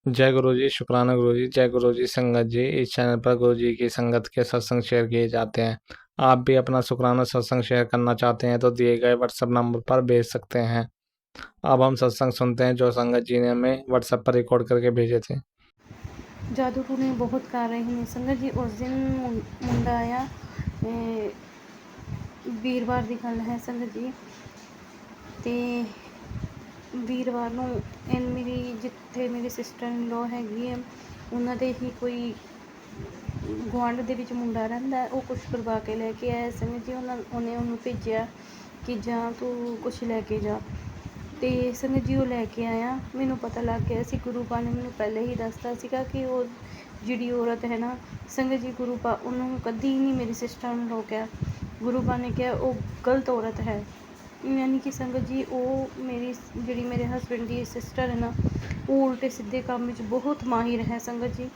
जय गुरु जी, शुक्राना गुरु जी। जय गुरु जी संगत जी। इस चैनल पर गुरु जी की संगत के सत्संग शेयर किए जाते हैं। आप भी अपना शुक्राना सत्संग शेयर करना चाहते हैं तो दिए गए व्हाट्सएप नंबर पर भेज सकते हैं। अब हम सत्संग सुनते हैं जो संगत जी ने हमें व्हाट्सएप पर रिकॉर्ड करके भेजे थे। जादू टूने बहुत कर रहे हैं संगत जी। उस दिन मुंडा आया, ਵੀਰਵਾਰ ਦੀ ਗੱਲ ਹੈ ਸੰਗਤ ਜੀ। ਤੇ ਵੀਰਵਾਰ ਨੂੰ ਮੇਰੀ ਜਿੱਥੇ ਮੇਰੀ ਸਿਸਟਰ ਇਨ ਲੋ ਹੈਗੀ ਹੈ ਉਹਨਾਂ ਦੇ ਹੀ ਕੋਈ ਗੁਆਂਢ ਦੇ ਵਿੱਚ ਮੁੰਡਾ ਰਹਿੰਦਾ, ਉਹ ਕੁਛ ਕਰਵਾ ਕੇ ਲੈ ਕੇ ਆਇਆ ਸੰਗਤ ਜੀ। ਉਹਨੇ ਉਹਨੂੰ ਭੇਜਿਆ ਕਿ ਜਾਂ ਤੂੰ ਕੁਛ ਲੈ ਕੇ ਜਾ। ਤੇ ਸੰਗਤ ਜੀ ਉਹ ਲੈ ਕੇ ਆਇਆ। ਮੈਨੂੰ ਪਤਾ ਲੱਗ ਗਿਆ ਸੀ, ਗੁਰੂ ਪਾ ਨੇ ਮੈਨੂੰ ਪਹਿਲੇ ਹੀ ਦੱਸਤਾ ਸੀਗਾ ਕਿ ਉਹ ਜਿਹੜੀ ਔਰਤ ਹੈ ਨਾ ਸੰਗਤ ਜੀ, ਗੁਰੂ ਪਾ ਉਹਨੂੰ ਕਦੀ ਨਹੀਂ ਮੇਰੀ ਸਿਸਟਰ ਨੂੰ ਰੋਕਿਆ। ਗੁਰੂ ਪਾ ਨੇ ਕਿਹਾ ਉਹ ਗਲਤ ਔਰਤ ਹੈ। ਯਾਨੀ ਕਿ ਸੰਗਤ ਜੀ ਉਹ ਜਿਹੜੀ ਮੇਰੇ ਹਸਬੈਂਡ ਦੀ ਸਿਸਟਰ ਹੈ ਨਾ, ਉਹ ਉਲਟੇ ਸਿੱਧੇ ਕੰਮ ਵਿੱਚ ਬਹੁਤ ਮਾਹਿਰ ਹੈ ਸੰਗਤ ਜੀ।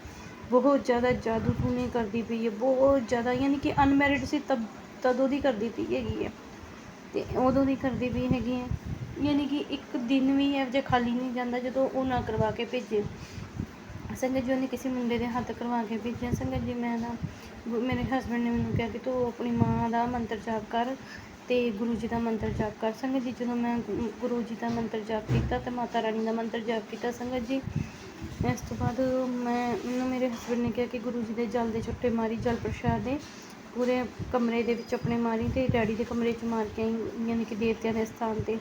ਬਹੁਤ ਜ਼ਿਆਦਾ ਜਾਦੂ ਟੂਣੇ ਕਰਦੀ ਪਈ ਹੈ, ਬਹੁਤ ਜ਼ਿਆਦਾ। ਯਾਨੀ ਕਿ ਅਨਮੈਰਿਡ ਸੀ ਤਦੋਂ ਦੀ ਕਰਦੀ ਪਈ ਹੈਗੀ ਹੈ ਅਤੇ ਉਦੋਂ ਦੀ ਕਰਦੀ ਪਈ ਹੈਗੀ ਹੈ। ਯਾਨੀ ਕਿ ਇੱਕ ਦਿਨ ਵੀ ਇਹੋ ਜਿਹਾ ਖਾਲੀ ਨਹੀਂ ਜਾਂਦਾ ਜਦੋਂ ਉਹ ਨਾ ਕਰਵਾ ਕੇ ਭੇਜੇ ਸੰਗਤ ਜੀ। ਉਹਨੇ ਕਿਸੇ ਮੁੰਡੇ ਦੇ ਹੱਥ ਕਰਵਾ ਕੇ ਭੇਜਿਆ ਸੰਗਤ ਜੀ। ਮੈਂ ਨਾ ਮੇਰੇ ਹਸਬੈਂਡ ਨੇ ਮੈਨੂੰ ਕਿਹਾ ਕਿ ਤੂੰ ਆਪਣੀ ਮਾਂ ਦਾ ਮੰਤਰ ਜਾਪ ਕਰ ਅਤੇ ਗੁਰੂ ਜੀ ਦਾ ਮੰਤਰ ਜਾਪ ਕਰ ਸੰਗਤ ਜੀ। ਜਦੋਂ ਮੈਂ ਗੁਰੂ ਜੀ ਦਾ ਮੰਤਰ ਜਾਪ ਕੀਤਾ ਅਤੇ ਮਾਤਾ ਰਾਣੀ ਦਾ ਮੰਤਰ ਜਾਪ ਕੀਤਾ ਸੰਗਤ ਜੀ, ਇਸ ਤੋਂ ਬਾਅਦ ਮੈਨੂੰ ਮੇਰੇ ਹਸਬੈਂਡ ਨੇ ਕਿਹਾ ਕਿ ਗੁਰੂ ਜੀ ਦੇ ਜਲ ਦੇ ਛੁੱਟੇ ਮਾਰੀ, ਜਲ ਪ੍ਰਸ਼ਾਦ ਦੇ ਪੂਰੇ ਕਮਰੇ ਦੇ ਵਿੱਚ ਆਪਣੇ ਮਾਰੀ ਅਤੇ ਡੈਡੀ ਦੇ ਕਮਰੇ 'ਚ ਮਾਰ ਕੇ ਆਈ, ਯਾਨੀ ਕਿ ਦੇਵਤਿਆਂ ਦੇ ਸਥਾਨ 'ਤੇ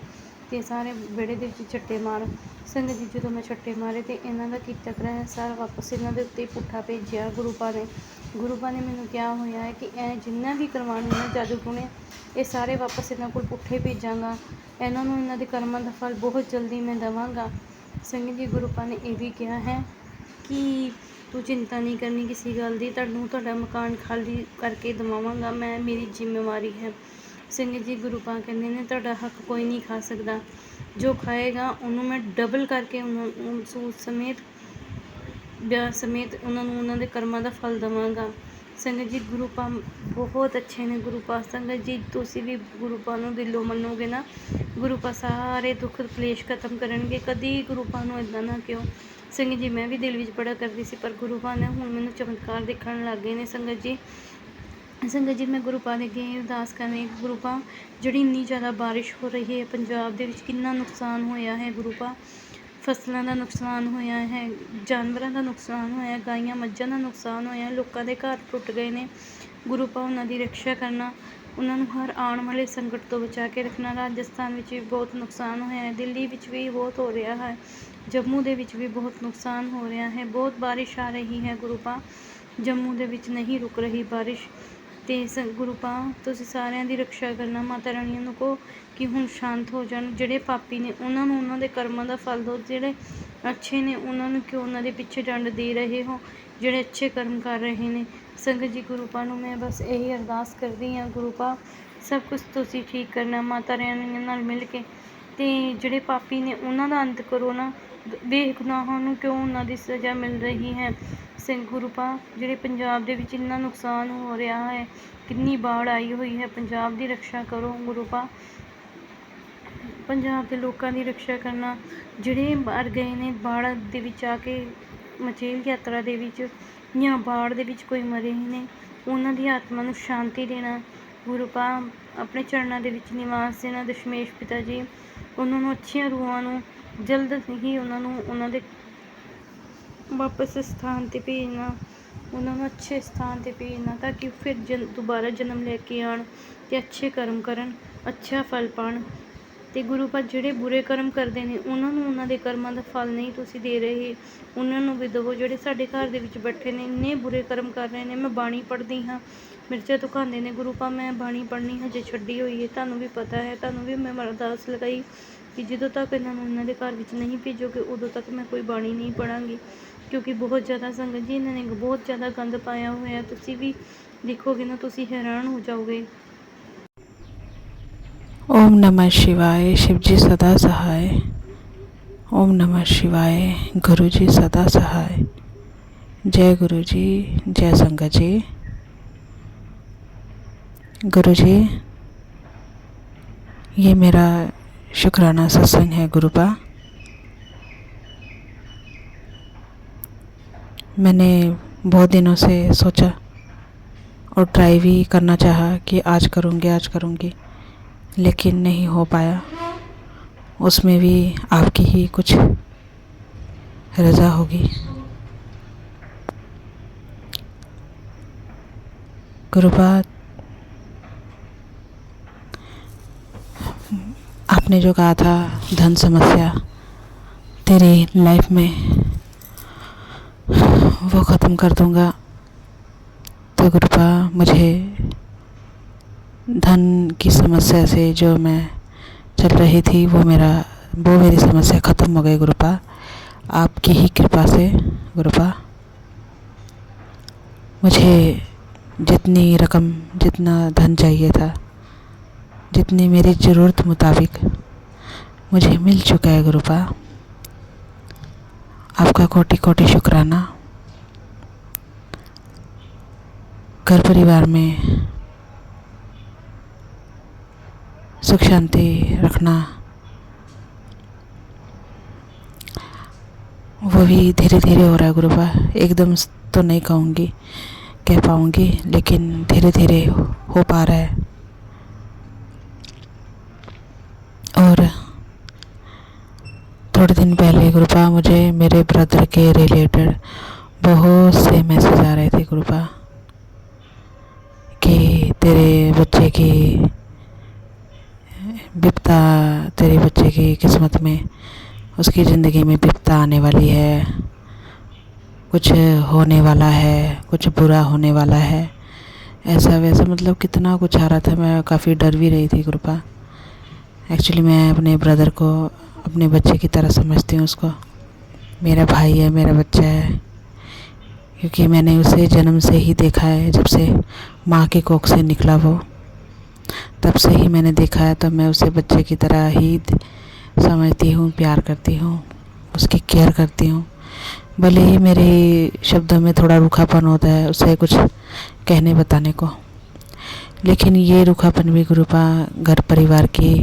ਅਤੇ ਸਾਰੇ ਵਿਹੜੇ ਦੇ ਵਿੱਚ ਛੱਟੇ ਮਾਰ ਸੰਗਤ ਜੀ। ਜਦੋਂ ਮੈਂ ਛੱਟੇ ਮਾਰੇ ਅਤੇ ਇਹਨਾਂ ਦਾ ਕੀਤਾ ਕਰਾਇਆ ਸਾਰਾ ਵਾਪਸ ਇਹਨਾਂ ਦੇ ਉੱਤੇ ਪੁੱਠਾ ਭੇਜਿਆ ਗੁਰੂ ਪਾ ਨੇ। ਗੁਰੂ ਪਾ ਨੇ ਮੈਨੂੰ ਕਿਹਾ ਹੋਇਆ ਹੈ ਕਿ ਇਹ ਜਿੰਨਾ ਵੀ ਕਰਵਾਉਣੇ ਨਾ ਜਾਦੂ ਟੂਣੇ, ਇਹ ਸਾਰੇ ਵਾਪਸ ਇਹਨਾਂ ਕੋਲ ਪੁੱਠੇ ਭੇਜਾਂਗਾ। ਇਹਨਾਂ ਨੂੰ ਇਹਨਾਂ ਦੇ ਕਰਮਾਂ ਦਾ ਫਲ ਬਹੁਤ ਜਲਦੀ ਮੈਂ ਦੇਵਾਂਗਾ ਸੰਗਤ ਜੀ। ਗੁਰੂ ਪਾ ਨੇ ਇਹ ਵੀ ਕਿਹਾ ਹੈ ਕਿ ਤੂੰ ਚਿੰਤਾ ਨਹੀਂ ਕਰਨੀ ਕਿਸੇ ਗੱਲ ਦੀ, ਤੁਹਾਡਾ ਮਕਾਨ ਖਾਲੀ ਕਰਕੇ ਦਵਾਵਾਂਗਾ ਮੈਂ, ਮੇਰੀ ਜ਼ਿੰਮੇਵਾਰੀ ਹੈ ਸੰਗਤ ਜੀ। ਗੁਰੂ ਪਾ ਕਹਿੰਦੇ ਨੇ ਤੁਹਾਡਾ ਹੱਕ ਕੋਈ ਨਹੀਂ ਖਾ ਸਕਦਾ, ਜੋ ਖਾਏਗਾ ਉਹਨੂੰ ਮੈਂ ਡਬਲ ਕਰਕੇ ਉਹਨੂੰ ਸੂਦ ਸਮੇਤ ਵਿਆਹ ਸਮੇਤ ਉਹਨਾਂ ਨੂੰ ਉਹਨਾਂ ਦੇ ਕਰਮਾਂ ਦਾ ਫਲ ਦੇਵਾਂਗਾ ਸੰਗਤ ਜੀ। ਗੁਰੂ ਪਾ ਬਹੁਤ ਅੱਛੇ ਨੇ ਗੁਰੂ ਪਾ ਸੰਗਤ ਜੀ। ਤੁਸੀਂ ਵੀ ਗੁਰੂ ਪਾ ਨੂੰ ਦਿਲੋਂ ਮੰਨੋਗੇ ਨਾ, ਗੁਰੂ ਪਾ ਸਾਰੇ ਦੁੱਖ ਕਲੇਸ਼ ਖਤਮ ਕਰਨਗੇ। ਕਦੀ ਗੁਰੂ ਪਾ ਨੂੰ ਇੱਦਾਂ ਨਾ ਕਿਉਂ ਸੰਗਤ ਜੀ। ਮੈਂ ਵੀ ਦਿਲ ਵਿੱਚ ਬੜਾ ਕਰਦੀ ਸੀ, ਪਰ ਗੁਰੂ ਪਾ ਨੇ ਹੁਣ ਮੈਨੂੰ ਚਮਤਕਾਰ ਦਿਖਣ ਲੱਗ ਗਏ ਨੇ ਸੰਗਤ ਜੀ। ਸੰਗਤ ਜੀ ਮੈਂ ਗੁਰੂ ਪਾ ਦੇ ਅੱਗੇ ਅਰਦਾਸ ਕਰ ਰਹੀ। ਗੁਰੂ ਪਾ ਜਿਹੜੀ ਇੰਨੀ ਜ਼ਿਆਦਾ ਬਾਰਿਸ਼ ਹੋ ਰਹੀ ਹੈ ਪੰਜਾਬ ਦੇ ਵਿੱਚ, ਕਿੰਨਾ ਨੁਕਸਾਨ ਹੋਇਆ ਹੈ ਗੁਰੂ ਪਾ। ਫਸਲਾਂ ਦਾ ਨੁਕਸਾਨ ਹੋਇਆ ਹੈ, ਜਾਨਵਰਾਂ ਦਾ ਨੁਕਸਾਨ ਹੋਇਆ, ਗਾਈਆਂ ਮੱਝਾਂ ਦਾ ਨੁਕਸਾਨ ਹੋਇਆ, ਲੋਕਾਂ ਦੇ ਘਰ ਟੁੱਟ ਗਏ ਨੇ। ਗੁਰੂ ਪਾ ਉਹਨਾਂ ਦੀ ਰੱਖਿਆ ਕਰਨਾ, ਉਹਨਾਂ ਨੂੰ ਹਰ ਆਉਣ ਵਾਲੇ ਸੰਕਟ ਤੋਂ ਬਚਾ ਕੇ ਰੱਖਣਾ। ਰਾਜਸਥਾਨ ਵਿੱਚ ਵੀ ਬਹੁਤ ਨੁਕਸਾਨ ਹੋਇਆ ਹੈ, ਦਿੱਲੀ ਵਿੱਚ ਵੀ ਬਹੁਤ ਹੋ ਰਿਹਾ ਹੈ, ਜੰਮੂ ਦੇ ਵਿੱਚ ਵੀ ਬਹੁਤ ਨੁਕਸਾਨ ਹੋ ਰਿਹਾ ਹੈ। ਬਹੁਤ ਬਾਰਿਸ਼ ਆ ਰਹੀ ਹੈ ਗੁਰੂ ਪਾ, ਜੰਮੂ ਦੇ ਵਿੱਚ ਨਹੀਂ ਰੁਕ ਰਹੀ ਬਾਰਿਸ਼। ਅਤੇ ਗੁਰੂ ਪਾ ਤੁਸੀਂ ਸਾਰਿਆਂ ਦੀ ਰੱਖਿਆ ਕਰਨਾ। ਮਾਤਾ ਰਾਣੀ ਨੂੰ ਕਹੋ ਕਿ ਹੁਣ ਸ਼ਾਂਤ ਹੋ ਜਾਣ। ਜਿਹੜੇ ਪਾਪੀ ਨੇ ਉਹਨਾਂ ਨੂੰ ਉਹਨਾਂ ਦੇ ਕਰਮਾਂ ਦਾ ਫਲ ਦਿਓ, ਜਿਹੜੇ ਅੱਛੇ ਨੇ ਉਹਨਾਂ ਨੂੰ ਕਿਉਂ ਉਹਨਾਂ ਦੇ ਪਿੱਛੇ ਡੰਡ ਦੇ ਰਹੇ ਹੋ, ਜਿਹੜੇ ਅੱਛੇ ਕਰਮ ਕਰ ਰਹੇ ਨੇ ਸੰਗਤ ਜੀ। ਗੁਰੂ ਪਾ ਨੂੰ ਮੈਂ ਬਸ ਇਹੀ ਅਰਦਾਸ ਕਰਦੀ ਹਾਂ, ਗੁਰੂ ਪਾ ਸਭ ਕੁਛ ਤੁਸੀਂ ਠੀਕ ਕਰਨਾ ਮਾਤਾ ਰਾਣੀ ਨਾਲ ਮਿਲ ਕੇ। ਅਤੇ ਜਿਹੜੇ ਪਾਪੀ ਨੇ ਉਹਨਾਂ ਦਾ ਅੰਤ ਕਰੋ ਨਾ, ਬੇਗੁਨਾਹਾਂ ਨੂੰ ਕਿਉਂ ਉਹਨਾਂ ਦੀ ਸਜ਼ਾ ਮਿਲ ਰਹੀ ਹੈ ਗੁਰੂ ਪਾ। ਜਿਹੜੇ ਪੰਜਾਬ ਦੇ ਵਿੱਚ ਇੰਨਾ ਨੁਕਸਾਨ ਹੋ ਰਿਹਾ ਹੈ, ਕਿੰਨੀ ਬਾੜ ਆਈ ਹੋਈ ਹੈ, ਪੰਜਾਬ ਦੀ ਰੱਖਿਆ ਕਰੋ ਗੁਰੂ ਪਾ। ਪੰਜਾਬ ਦੇ ਲੋਕਾਂ ਦੀ ਰੱਖਿਆ ਕਰਨਾ, ਜਿਹੜੇ ਮਰ ਗਏ ਨੇ ਬਾੜ ਦੇ ਵਿੱਚ ਆ ਕੇ, ਮਚੇਲ ਯਾਤਰਾ ਦੇ ਵਿੱਚ ਜਾਂ ਬਾੜ ਦੇ ਵਿੱਚ ਕੋਈ ਮਰੇ ਨੇ, ਉਹਨਾਂ ਦੀ ਆਤਮਾ ਨੂੰ ਸ਼ਾਂਤੀ ਦੇਣਾ ਗੁਰੂ ਪਾ। ਆਪਣੇ ਚਰਨਾਂ ਦੇ ਵਿੱਚ ਨਿਵਾਸ ਦੇਣਾ ਦਸ਼ਮੇਸ਼ ਪਿਤਾ ਜੀ। ਉਹਨਾਂ ਨੂੰ ਅੱਛੀਆਂ ਰੂਹਾਂ ਨੂੰ ਜਲਦ ਹੀ ਉਹਨਾਂ ਦੇ ਵਾਪਸ ਸਥਾਨ 'ਤੇ ਭੇਜਣਾ, ਉਹਨਾਂ ਨੂੰ ਅੱਛੇ ਸਥਾਨ 'ਤੇ ਭੇਜਣਾ ਤਾਂ ਕਿ ਫਿਰ ਦੁਬਾਰਾ ਜਨਮ ਲੈ ਕੇ ਆਉਣ ਅਤੇ ਅੱਛੇ ਕਰਮ ਕਰਨ, ਅੱਛਾ ਫਲ ਪਾਉਣ। ਅਤੇ ਗੁਰੂ ਪਾ ਜਿਹੜੇ ਬੁਰੇ ਕਰਮ ਕਰਦੇ ਨੇ ਉਹਨਾਂ ਨੂੰ ਉਹਨਾਂ ਦੇ ਕਰਮਾਂ ਦਾ ਫਲ ਨਹੀਂ ਤੁਸੀਂ ਦੇ ਰਹੇ, ਉਹਨਾਂ ਨੂੰ ਵੀ ਦੇਵੋ। ਜਿਹੜੇ ਸਾਡੇ ਘਰ ਦੇ ਵਿੱਚ ਬੈਠੇ ਨੇ ਇੰਨੇ ਬੁਰੇ ਕਰਮ ਕਰ ਰਹੇ ਨੇ, ਮੈਂ ਬਾਣੀ ਪੜ੍ਹਦੀ ਹਾਂ, ਮਿਰਚਾਂ ਦਿਖਾਉਂਦੇ ਨੇ ਗੁਰੂ ਪਾ, ਮੈਂ ਬਾਣੀ ਪੜ੍ਹਨੀ ਹਜੇ ਛੱਡੀ ਹੋਈ ਹੈ, ਤੁਹਾਨੂੰ ਵੀ ਪਤਾ ਹੈ। ਤੁਹਾਨੂੰ ਵੀ ਮੈਂ ਅਰਦਾਸ ਲਗਾਈ ਕਿ ਜਦੋਂ ਤੱਕ ਇਹਨਾਂ ਨੂੰ ਇਹਨਾਂ ਦੇ ਘਰ ਵਿੱਚ ਨਹੀਂ ਭੇਜੋਗੇ ਉਦੋਂ ਤੱਕ ਮੈਂ ਕੋਈ ਬਾਣੀ ਨਹੀਂ ਪੜ੍ਹਾਂਗੀ, ਕਿਉਂਕਿ ਬਹੁਤ ਜ਼ਿਆਦਾ ਸੰਗਤ ਜੀ ਇਹਨਾਂ ਨੇ ਬਹੁਤ ਜ਼ਿਆਦਾ ਗੰਦ ਪਾਇਆ ਹੋਇਆ। ਤੁਸੀਂ ਵੀ ਦੇਖੋਗੇ ਨਾ ਤੁਸੀਂ हैरान हो जाओगे। ओम नमः शिवाय। शिव जी सदा सहाय। ओम नमः शिवाय। गुरु जी सदा सहाय। जय गुरु जी, जय संगत जी। गुरु जी ये मेरा शुक्राना सत्संग है गुरु पा। मैंने बहुत दिनों से सोचा और ट्राई भी करना चाहा कि आज करूँगी, लेकिन नहीं हो पाया। उसमें भी आपकी ही कुछ रज़ा होगी। गुरुबा, आपने जो कहा था धन समस्या तेरी लाइफ में वो ख़त्म कर दूंगा, तो गुरुबा मुझे धन की समस्या से जो मैं चल रही थी वो मेरी समस्या ख़त्म हो गई गुरुबा, आपकी ही कृपा से। गुरुबा, मुझे जितनी रकम, जितना धन चाहिए था, जितनी मेरी ज़रूरत मुताबिक मुझे मिल चुका है गुरुबा। आपका कोटि कोटि शुक्राना। घर परिवार में सुख शांति रखना, वो भी धीरे धीरे हो रहा है गुरुबा। एकदम तो नहीं कह पाऊँगी, लेकिन धीरे धीरे हो पा रहा है। और थोड़े दिन पहले गुरुबा मुझे मेरे ब्रदर के रिलेटेड बहुत से मैसेज आ रहे थे गुरुबा कि तेरे बच्चे की किस्मत में, उसकी ज़िंदगी में विपदा आने वाली है, कुछ होने वाला है, कुछ बुरा होने वाला है, ऐसा वैसा, मतलब कितना कुछ आ रहा था। मैं काफ़ी डर भी रही थी गुरुबा। एक्चुअली मैं अपने ब्रदर को अपने बच्चे की तरह समझती हूँ उसको। मेरा भाई है, मेरा बच्चा है, क्योंकि मैंने उसे जन्म से ही देखा है। जब से माँ की कोख से निकला वो, तब से ही मैंने देखा है। तो मैं उसे बच्चे की तरह ही समझती हूँ, प्यार करती हूँ, उसकी केयर करती हूँ। भले ही मेरे शब्दों में थोड़ा रूखापन होता है उसे कुछ कहने बताने को, लेकिन ये रूखापन भी गुरुबा घर परिवार की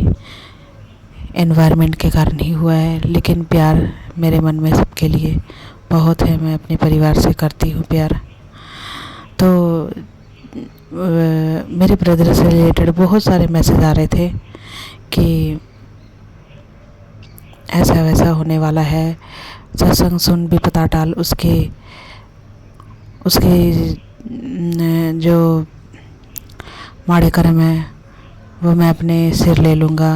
एनवायरनमेंट के कारण ही हुआ है। लेकिन प्यार मेरे मन में सबके लिए बहुत है। मैं अपने परिवार से करती हूँ प्यार। तो मेरे ब्रदर से रिलेटेड बहुत सारे मैसेज आ रहे थे कि ऐसा वैसा होने वाला है, सत्संग सुन भी पता डाल, उसके जो माड़े कर्म है वो मैं अपने सिर ले लूँगा,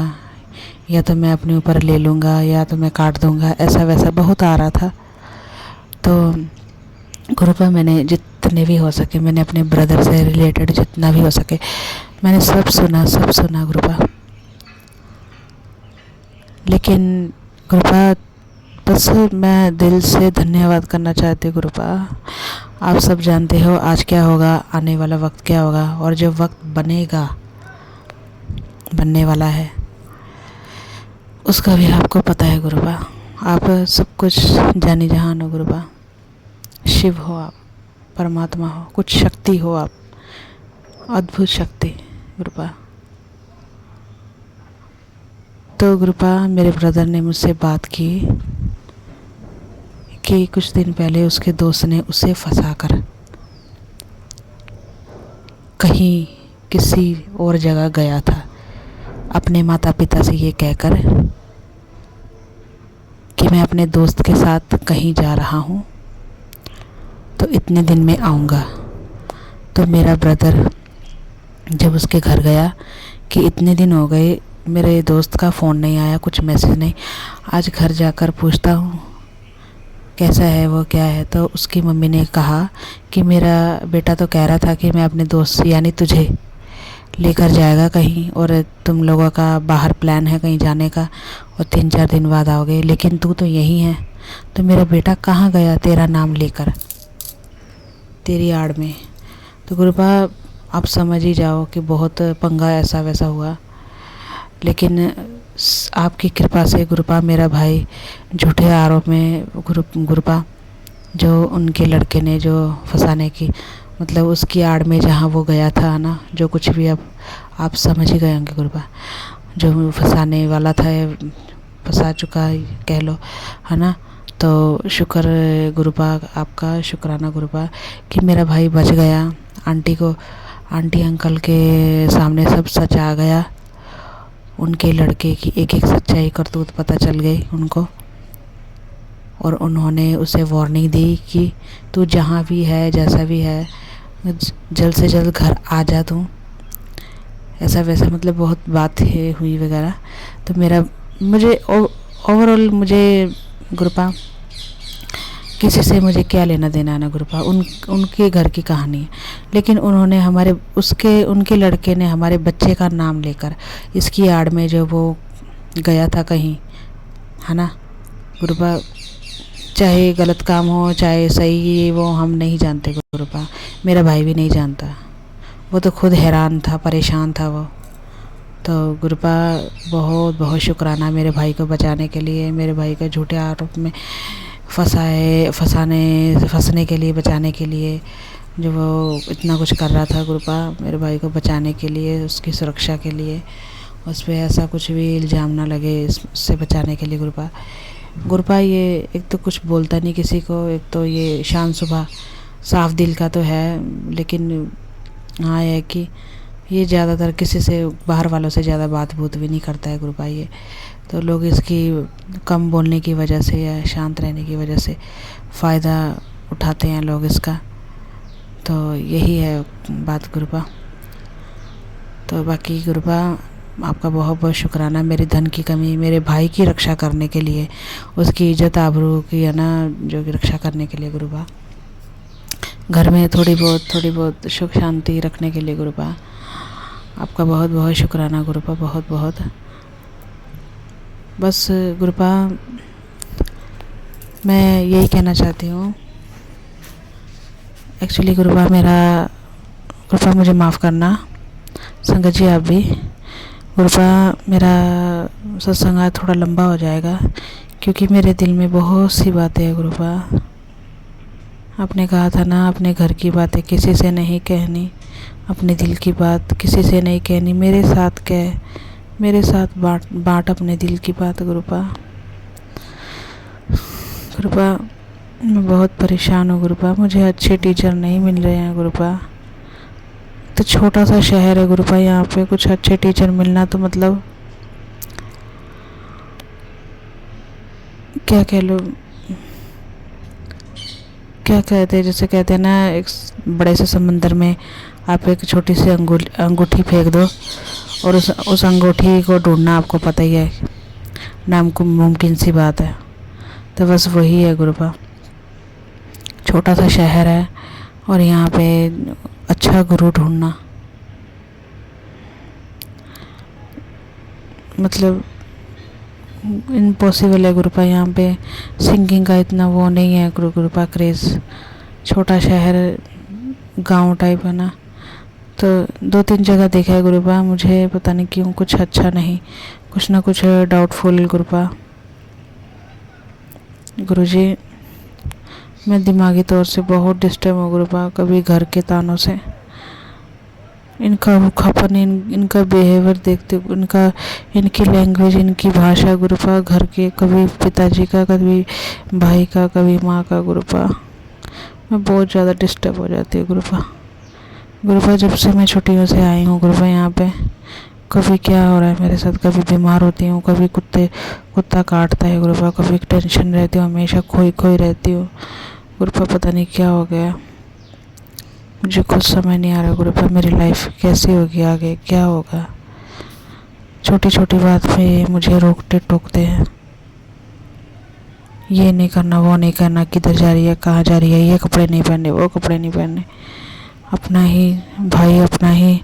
या तो मैं अपने ऊपर ले लूँगा, या तो मैं काट दूँगा, ऐसा वैसा बहुत आ रहा था। तो गुरुबा मैंने जितने भी हो सके, मैंने अपने ब्रदर से रिलेटेड जितना भी हो सके मैंने सब सुना गुरुबा। लेकिन गुरुबा बस मैं दिल से धन्यवाद करना चाहती हूँ गुरुबा। आप सब जानते हो आज क्या होगा, आने वाला वक्त क्या होगा, और जो वक्त बनने वाला है उसका भी आपको पता है गुरुबा। आप सब कुछ जानी जहान हो गुरुबा। शिव हो आप, परमात्मा हो, कुछ शक्ति हो आप, अद्भुत शक्ति गुरुबा। तो गुरुबा मेरे ब्रदर ने मुझसे बात की कि कुछ दिन पहले उसके दोस्त ने उसे फंसाकर कहीं किसी और जगह गया था, अपने माता पिता से ये कहकर कि मैं अपने दोस्त के साथ कहीं जा रहा हूँ, तो इतने दिन में आऊँगा। तो मेरा ब्रदर जब उसके घर गया कि इतने दिन हो गए मेरे दोस्त का फ़ोन नहीं आया, कुछ मैसेज नहीं, आज घर जाकर पूछता हूँ कैसा है वो, क्या है। तो उसकी मम्मी ने कहा कि मेरा बेटा तो कह रहा था कि मैं अपने दोस्त यानी तुझे लेकर जाएगा कहीं, और तुम लोगों का बाहर प्लान है कहीं जाने का, और 3-4 दिन बाद आओगे, लेकिन तू तो यहीं है। तो मेरा बेटा कहाँ गया तेरा नाम लेकर, तेरी आड़ में। तो गुरुबा आप समझ ही जाओ कि बहुत पंगा ऐसा वैसा हुआ। लेकिन आपकी कृपा से गुरुबा मेरा भाई झूठे आरोप में गुरुबा जो उनके लड़के ने जो फंसाने की, मतलब उसकी आड़ में जहाँ वो गया था ना, जो कुछ भी अब आप समझ ही गए होंगे गुरुबा, जो फंसाने वाला था, फंसा चुका कह लो, है ना। तो शुक्र गुरुपा, आपका शुक्राना गुरुपा कि मेरा भाई बच गया। आंटी अंकल के सामने सब सच आ गया। उनके लड़के की एक एक सच्चाई करतूत पता चल गई उनको, और उन्होंने उसे वार्निंग दी कि तू जहाँ भी है, जैसा भी है, जल्द से जल्द घर आ जा तू, ऐसा वैसा, मतलब बहुत बात हुई वगैरह। तो मुझे ओवरऑल मुझे गुरुपा किसी से मुझे क्या लेना देना है ना गुरुपा, उनके घर की कहानी है। लेकिन उन्होंने उनके लड़के ने हमारे बच्चे का नाम लेकर इसकी आड़ में जो वो गया था कहीं, है ना गुरुपा, चाहे गलत काम हो चाहे सही, वो हम नहीं जानते गुरुपा, मेरा भाई भी नहीं जानता। वो तो खुद हैरान था, परेशान था वो। तो गुरुपा बहुत बहुत शुक्राना मेरे भाई को बचाने के लिए, मेरे भाई को झूठे आरोप में फंसने के लिए, बचाने के लिए, जो वो इतना कुछ कर रहा था गुरुपा मेरे भाई को बचाने के लिए, उसकी सुरक्षा के लिए, उस पर ऐसा कुछ भी इल्ज़ाम ना लगे, इससे बचाने के लिए गुरुपा ये एक तो कुछ बोलता नहीं किसी को, एक तो ये शान सुबह साफ दिल का तो है, लेकिन हाँ है कि ये ज़्यादातर किसी से, बाहर वालों से ज़्यादा बात बूत भी नहीं करता है गुरुपा ये। तो लोग इसकी कम बोलने की वजह से या शांत रहने की वजह से फ़ायदा उठाते हैं लोग इसका। तो यही है बात गुरुपा। तो बाकी गुरुपा आपका बहुत बहुत शुक्राना, मेरी धन की कमी, मेरे भाई की रक्षा करने के लिए, उसकी इज़्ज़त आबरू की, है ना, जो कि रक्षा करने के लिए गुरुपा, घर में थोड़ी बहुत सुख शांति रखने के लिए गुरुपा, आपका बहुत बहुत शुक्राना गुरुपा, बहुत बहुत। बस गुरुपा मैं यही कहना चाहती हूँ एक्चुअली गुरुपा मुझे माफ़ करना, संगत जी आप भी। गुरुपा मेरा सत्संग आज थोड़ा लंबा हो जाएगा क्योंकि मेरे दिल में बहुत सी बातें हैं गुरुपा। आपने कहा था ना, अपने घर की बातें किसी से नहीं कहनी, अपने दिल की बात किसी से नहीं कहनी, मेरे साथ कह, मेरे साथ बांट अपने दिल की बात गुरुपा। मैं बहुत परेशान हूँ गुरुपा, मुझे अच्छे टीचर नहीं मिल रहे हैं गुरुपा। तो छोटा सा शहर है गुरुपा, यहाँ पे कुछ अच्छे टीचर मिलना तो मतलब क्या कह लो, क्या कहते हैं, जैसे कहते हैं ना, एक बड़े से समंदर में आप एक छोटी सी अंगूठी फेंक दो और उस अंगूठी को ढूंढना आपको पता ही है, मुमकिन सी बात है। तो बस वही है गुरुपा, छोटा सा शहर है और यहाँ पे अच्छा गुरु ढूंढना मतलब इम्पॉसिबल है गुरुपा। यहाँ पे सिंगिंग का इतना वो नहीं है गुरुपा, क्रेज़, छोटा शहर, गांव टाइप है ना। तो 2-3 जगह देखा है गुरुपा, मुझे पता नहीं क्यों कुछ अच्छा नहीं, कुछ ना कुछ डाउटफुल गुरुपा। गुरुजी मैं दिमागी तौर से बहुत डिस्टर्ब हूँ गुरुपा, कभी घर के तानों से, इनका रूखापन, इनका बिहेवियर देखते, इनकी लैंग्वेज, इनकी भाषा गुरुपा, घर के कभी पिताजी का, कभी भाई का, कभी माँ का गुरुपा, मैं बहुत ज़्यादा डिस्टर्ब हो जाती हूँ गुरुपा। जब से मैं छुट्टियों से आई हूँ गुरुपा यहाँ पे, कभी क्या हो रहा है मेरे साथ, कभी बीमार होती हूँ, कभी कुत्ता काटता है गुरुपा, कभी टेंशन रहती हूँ, हमेशा खोई रहती हूँ गुरुपा, पता नहीं क्या हो गया, मुझे कुछ समझ नहीं आ रहा गुरुपा, मेरी लाइफ कैसी होगी आगे, क्या होगा। छोटी छोटी बात पे मुझे रोकते टोकते हैं, ये नहीं करना, वो नहीं करना, किधर जा रही है, कहाँ जा रही है, ये कपड़े नहीं पहनने, वो कपड़े नहीं पहनने। अपना ही भाई अपना ही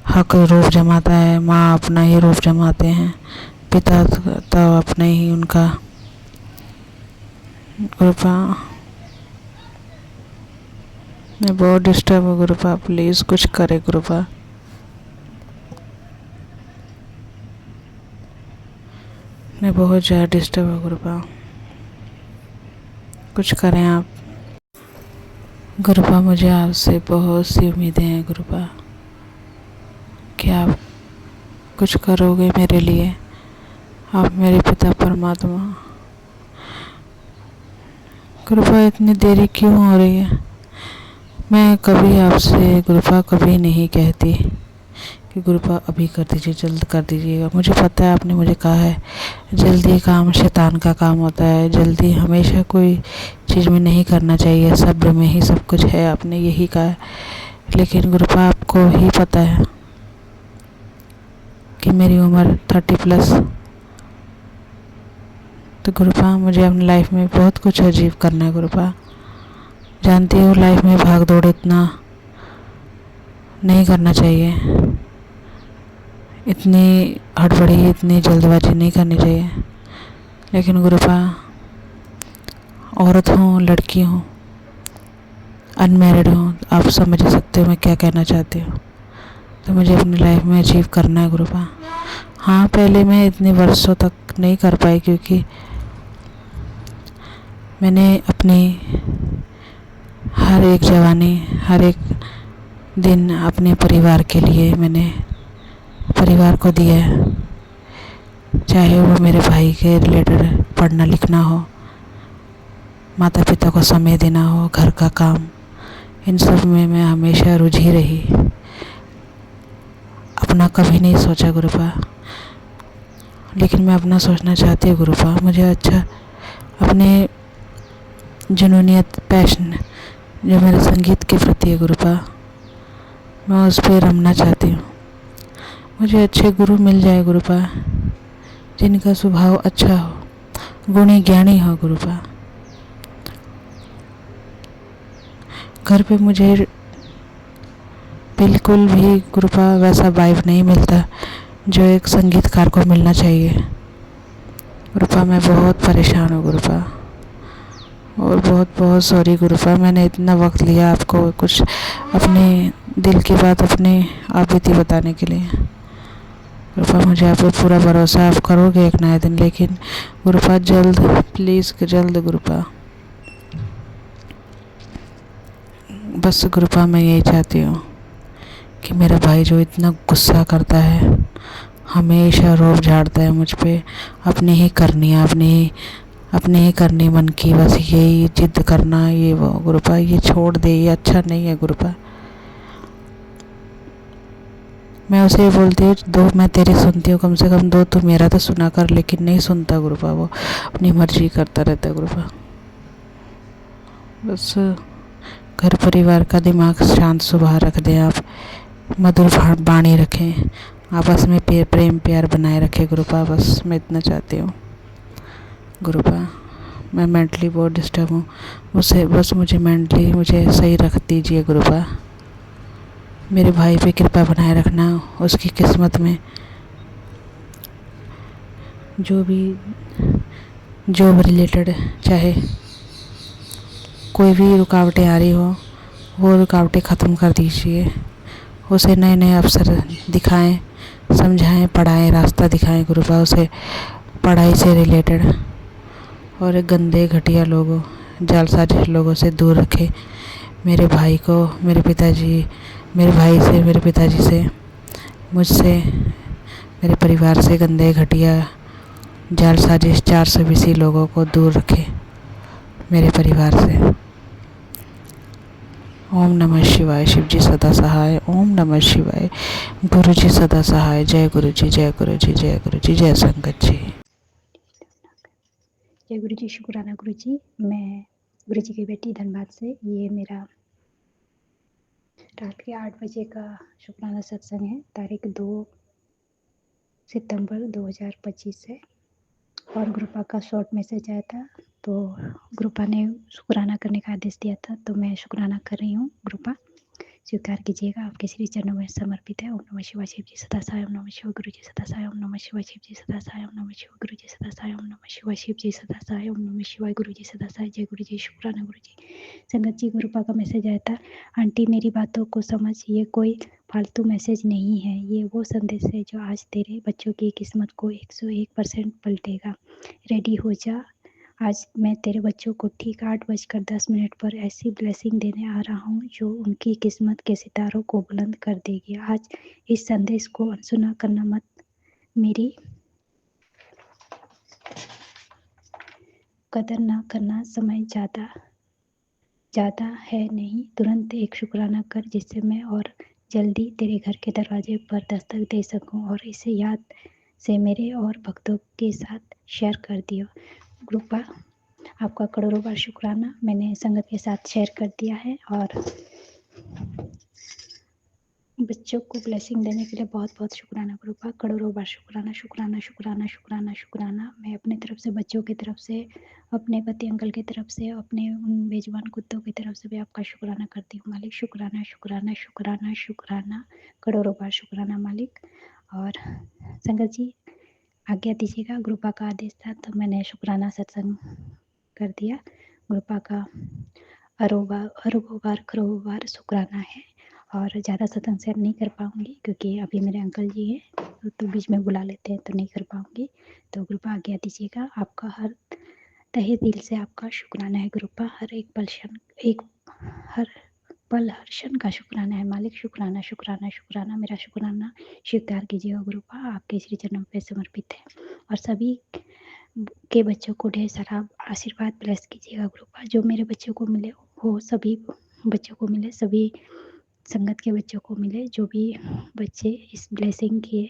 हक रूप जमाता है, माँ अपना ही रूप जमाते हैं, पिता तो अपने ही उनका गुरुपा। मैं बहुत डिस्टर्ब हूँ गुरुपा, प्लीज़ कुछ करे गुरुपा। मैं बहुत ज़्यादा डिस्टर्ब हूँ गुरुपा, कुछ करें आप गुरुपा। मुझे आपसे बहुत सी उम्मीदें हैं गुरुपा कि आप कुछ करोगे मेरे लिए, आप मेरे पिता परमात्मा। कृपा इतनी देरी क्यों हो रही है? मैं कभी आपसे कृपा कभी नहीं कहती कि कृपा अभी कर दीजिए, जल्द कर दीजिएगा। मुझे पता है आपने मुझे कहा है जल्दी काम शैतान का काम होता है, जल्दी हमेशा कोई चीज़ में नहीं करना चाहिए, सब्र में ही सब कुछ है, आपने यही कहा है। लेकिन कृपा आपको ही पता है कि मेरी उम्र 30+। तो कृपा मुझे अपनी लाइफ में बहुत कुछ अचीव करना है। कृपा जानती हो लाइफ में भाग दौड़ इतना नहीं करना चाहिए, इतनी हड़बड़ी इतनी जल्दबाजी नहीं करनी चाहिए। लेकिन गुरुपा औरत हूँ, लड़की हूँ, अनमैरिड हूँ, आप समझ सकते हो मैं क्या कहना चाहती हूँ। तो मुझे अपनी लाइफ में अचीव करना है गुरुपा। हाँ, पहले मैं इतने वर्षों तक नहीं कर पाई क्योंकि मैंने अपनी हर एक जवानी, हर एक दिन अपने परिवार के लिए मैंने परिवार को दिया है, चाहे वो मेरे भाई के रिलेटेड पढ़ना लिखना हो, माता पिता को समय देना हो, घर का काम, इन सब में मैं हमेशा रुझी रही। अपना कभी नहीं सोचा गुरुपा, लेकिन मैं अपना सोचना चाहती हूँ गुरुपा। मुझे अच्छा अपने जुनूनियत, पैशन जो मेरे संगीत के प्रति है गुरुपा, मैं उस पर रमना चाहती हूँ। मुझे अच्छे गुरु मिल जाए गुरुपा, जिनका स्वभाव अच्छा हो, गुणी ज्ञानी हो गुरुपा। घर पे मुझे बिल्कुल भी गुरुपा वैसा वाइब नहीं मिलता जो एक संगीतकार को मिलना चाहिए गुरुपा। मैं बहुत परेशान हूँ गुरुपा, और बहुत बहुत सॉरी गुरुपा, मैंने इतना वक्त लिया आपको कुछ अपने दिल की बात, अपनी आप बीती बताने के लिए। गुरुपा मुझे आप पे पूरा भरोसा, आप करोगे एक नया दिन, लेकिन गुरुपा जल्द, प्लीज़ जल्द गुरुपा। बस गुरुपा मैं यही चाहती हूँ कि मेरा भाई जो इतना गुस्सा करता है, हमेशा रोब झाड़ता है मुझ पे, अपनी ही करनी है, अपने ही करनी मन की, बस यही जिद करना, ये वो गुरुपा, ये छोड़ दे, ये अच्छा नहीं है गुरुपा। मैं उसे बोलती हूँ दो मैं तेरी सुनती हूँ, कम से कम दो तू मेरा तो सुना कर, लेकिन नहीं सुनता गुरुपा, वो अपनी मर्जी करता रहता है गुरुपा। बस घर परिवार का दिमाग शांत स्वभाव रख दें आप, मधुर बाणी रखें, आपस में प्रेम प्यार बनाए रखें गुरुपा। बस मैं इतना चाहती हूँ गुरुपा। मैं मेंटली बहुत डिस्टर्ब हूँ, उसे बस मुझे सही रख दीजिए गुरुपा। मेरे भाई पे कृपा बनाए रखना, उसकी किस्मत में जो भी जॉब रिलेटेड चाहे कोई भी रुकावटें आ रही हो, वो रुकावटें ख़त्म कर दीजिए। उसे नए नए अवसर दिखाएं, समझाएं, पढ़ाएं, रास्ता दिखाएं गुरुपा उसे पढ़ाई से रिलेटेड, और गंदे घटिया लोगों, जालसाज लोगों से दूर रखें मेरे भाई को, मेरे भाई से, मेरे पिताजी से, मुझसे, मेरे परिवार से गंदे घटिया जालसाजिश 420 लोगों को दूर रखें मेरे परिवार से। ओम नमः शिवाय, शिव जी सदा सहाय। ओम नमः शिवाय, गुरु जी सदा सहाय। जय गुरु जी, जय गुरु जी, जय गुरु जी, जय संगत जी। जय गुरु जी, शुक्राना गुरु जी। मैं गुरु जी की बेटी धनबाद से, ये मेरा रात के 8 बजे का शुक्राना सत्संग है, तारीख 2 सितंबर 2025 से। और ग्रुपा का शॉर्ट मैसेज आया था, तो ग्रुपा ने शुक्राना करने का आदेश दिया था, तो मैं शुक्राना कर रही हूँ। ग्रुपा स्वीकार कीजिएगा, आपके श्री चरणों में समर्पित है। ओम नमः शिवाय, शिव जी सदा सहाय। ओम नमः शिवाय, गुरु जी सदा सहाय। ओम नमः शिवाय, शिव जी सदा सहाय। ओम नमः शिवाय, गुरु जी सदा सहाय। ओम नमः शिवाय, शिव जी सदा सहाय। ओम नमः शिवाय, गुरु जी सदा सहाय। जय गुरु जी, शुक्राना गुरु जी। संगत जी, गुरुपा का मैसेज आया था, आंटी मेरी बातों को समझ, ये कोई फालतू मैसेज नहीं है, ये वो संदेश है जो आज तेरे बच्चों की किस्मत को 101% पलटेगा। रेडी हो जा, आज मैं तेरे बच्चों को ठीक 8:10 पर ऐसी ब्लेसिंग देने आ रहा हूँ जो उनकी किस्मत के सितारों को बुलंद कर देगी। आज इस संदेश को अनसुना करना मत। कदर ना करना, समय ज़्यादा है नहीं, तुरंत एक शुक्राना कर जिससे मैं और जल्दी तेरे घर के दरवाजे पर दस्तक दे सकूं और इसे याद से मेरे और भक्तों के साथ शेयर कर दियो। कृपा आपका करोड़ों बार शुक्राना, मैंने संगत के साथ शेयर कर दिया है। और बच्चों को ब्लेसिंग देने के लिए बहुत बहुत शुक्राना कृपा, करोड़ों बार शुक्राना शुक्राना शुक्राना शुक्राना शुक्राना। मैं अपने तरफ से, बच्चों की तरफ से, अपने पति अंकल की तरफ से, अपने उन बेजुबान कुत्तों की तरफ से भी आपका शुक्राना करती हूँ मालिक। शुक्राना शुक्राना शुक्राना शुक्राना, करोड़ों बार शुक्राना मालिक। और संगत जी आज्ञा दीजिएगा, गुरुपा का आदेश था तो मैंने शुक्राना सत्संग कर दिया। गुरुपा का अरोबार खरोबार शुक्राना है। और ज़्यादा सत्संग शेयर नहीं कर पाऊँगी क्योंकि अभी मेरे अंकल जी हैं तो बीच में बुला लेते हैं तो नहीं कर पाऊँगी। तो गुरुपा आज्ञा दीजिएगा, आपका हर तहे दिल से आपका शुक्राना है गुरुपा, हर पल हर क्षण का शुक्राना है मालिक। शुक्राना शुक्राना शुक्राना, मेरा शुक्राना स्वीकार कीजिएगा गुरुपा, आपके श्री चरणों पे समर्पित है। और सभी के बच्चों को ढेर सारा आशीर्वाद ब्लेस कीजिएगा गुरुपा, जो मेरे बच्चों को मिले वो सभी बच्चों को मिले, सभी संगत के बच्चों को मिले, जो भी बच्चे इस ब्लेसिंग के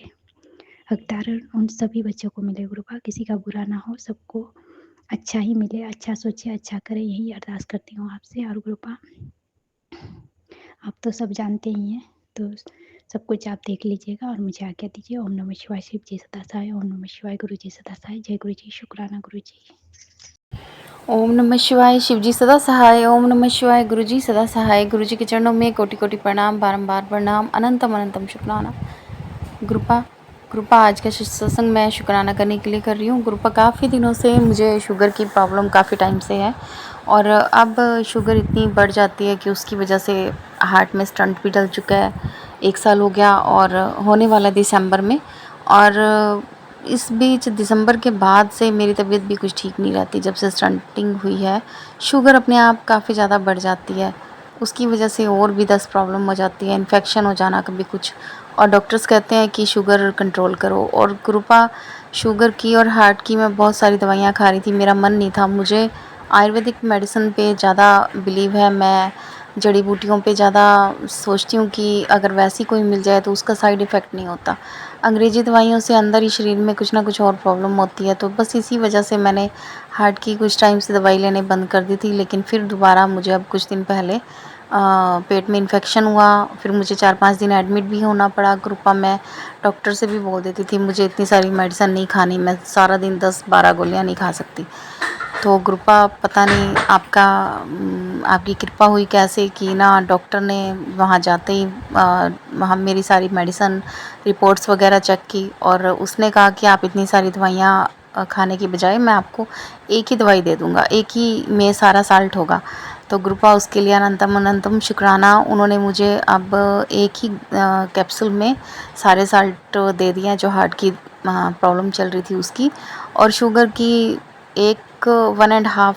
हकदार उन सभी बच्चों को मिले गुरुपा, किसी का बुरा ना हो, सबको अच्छा ही मिले, अच्छा सोचे अच्छा करे, यही अरदास करती हूँ आपसे। और गुरुपा आप तो सब जानते ही हैं तो सब कुछ आप देख लीजिएगा और मुझे आज्ञा दीजिए। ओम नमः शिवाय, शिव जी सदा सहाय। ओम नमः शिवाय, गुरु जी सदा सहाय। जय गुरु जी, शुक्राना गुरु जी। ओम नमः शिवाय, शिव जी सदा सहाय। ओम नमः शिवाय, गुरु जी सदा सहाय। गुरु जी के चरणों में कोटि कोटि प्रणाम, बारंबार प्रणाम, अनंतम अनंतम शुक्राना। गुरुपा आज का सत्संग मैं शुक्राना करने के लिए कर रही हूँ। गुरुपा काफ़ी दिनों से मुझे शुगर की प्रॉब्लम काफ़ी टाइम से है और अब शुगर इतनी बढ़ जाती है कि उसकी वजह से हार्ट में स्टंट भी डल चुका है। 1 साल हो गया और होने वाला दिसंबर में। और इस बीच दिसंबर के बाद से मेरी तबीयत भी कुछ ठीक नहीं रहती। जब से स्टंटिंग हुई है शुगर अपने आप काफ़ी ज़्यादा बढ़ जाती है, उसकी वजह से और भी 10 प्रॉब्लम हो जाती है, इन्फेक्शन हो जाना कभी कुछ। और डॉक्टर्स कहते हैं कि शुगर कंट्रोल करो। और कृपा शुगर की और हार्ट की मैं बहुत सारी दवाइयाँ खा रही थी, मेरा मन नहीं था। मुझे आयुर्वेदिक मेडिसिन पे ज़्यादा बिलीव है, मैं जड़ी बूटियों पे ज़्यादा सोचती हूँ कि अगर वैसी कोई मिल जाए तो उसका साइड इफ़ेक्ट नहीं होता। अंग्रेज़ी दवाइयों से अंदर ही शरीर में कुछ ना कुछ और प्रॉब्लम होती है। तो बस इसी वजह से मैंने हार्ट की कुछ टाइम से दवाई लेने बंद कर दी थी, लेकिन फिर दोबारा मुझे अब कुछ दिन पहले पेट में इन्फेक्शन हुआ, फिर मुझे 4-5 दिन एडमिट भी होना पड़ा। कृपा मैं डॉक्टर से भी बोल देती थी मुझे इतनी सारी मेडिसिन नहीं खानी, मैं सारा दिन 10-12 गोलियाँ नहीं खा सकती। तो कृपा पता नहीं आपकी कृपा हुई कैसे कि ना डॉक्टर ने वहाँ जाते ही वहाँ मेरी सारी मेडिसिन रिपोर्ट्स वगैरह चेक की और उसने कहा कि आप इतनी सारी दवाइयाँ खाने की बजाय मैं आपको एक ही दवाई दे दूँगा, एक ही में सारा साल्ट होगा। तो कृपा उसके लिए अनंतम अनंतम शुक्राना। उन्होंने मुझे अब एक ही कैप्सूल में सारे साल्ट दे दिए हैं जो हार्ट की प्रॉब्लम चल रही थी उसकी, और शुगर की 1.5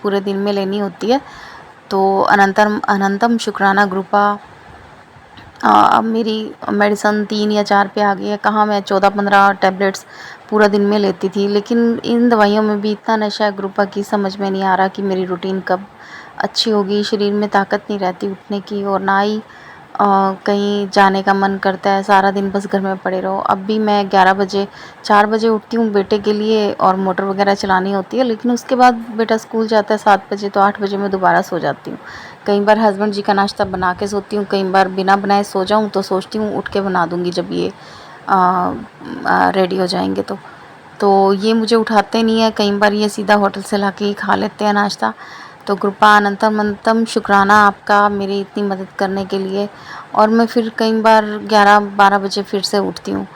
पूरे दिन में लेनी होती है। तो अनंतम अनंतम शुक्राना कृपा। अब मेरी मेडिसिन 3 या 4 पे आ गई है। कहाँ मैं 14-15 टैबलेट्स पूरा दिन में लेती थी, लेकिन इन दवाइयों में भी इतना नशा है कृपा की, समझ में नहीं आ रहा कि मेरी रूटीन कब अच्छी होगी। शरीर में ताकत नहीं रहती उठने की और ना ही कहीं जाने का मन करता है, सारा दिन बस घर में पड़े रहो। अब भी मैं 4 बजे उठती हूँ बेटे के लिए और मोटर वगैरह चलानी होती है, लेकिन उसके बाद बेटा स्कूल जाता है 7 बजे, तो 8 बजे मैं दोबारा सो जाती हूँ। कई बार हस्बैंड जी का नाश्ता बना के सोती हूँ, कई बार बिना बनाए सो जाऊँ तो सोचती हूँ उठ के बना दूँगी जब ये रेडी हो जाएंगे तो ये मुझे उठाते नहीं है। कई बार ये सीधा होटल से ला के ही खा लेते हैं नाश्ता। तो कृपा अनंतम अनंतम शुक्राना आपका मेरी इतनी मदद करने के लिए। और मैं फिर कई बार 11-12 बजे फिर से उठती हूँ,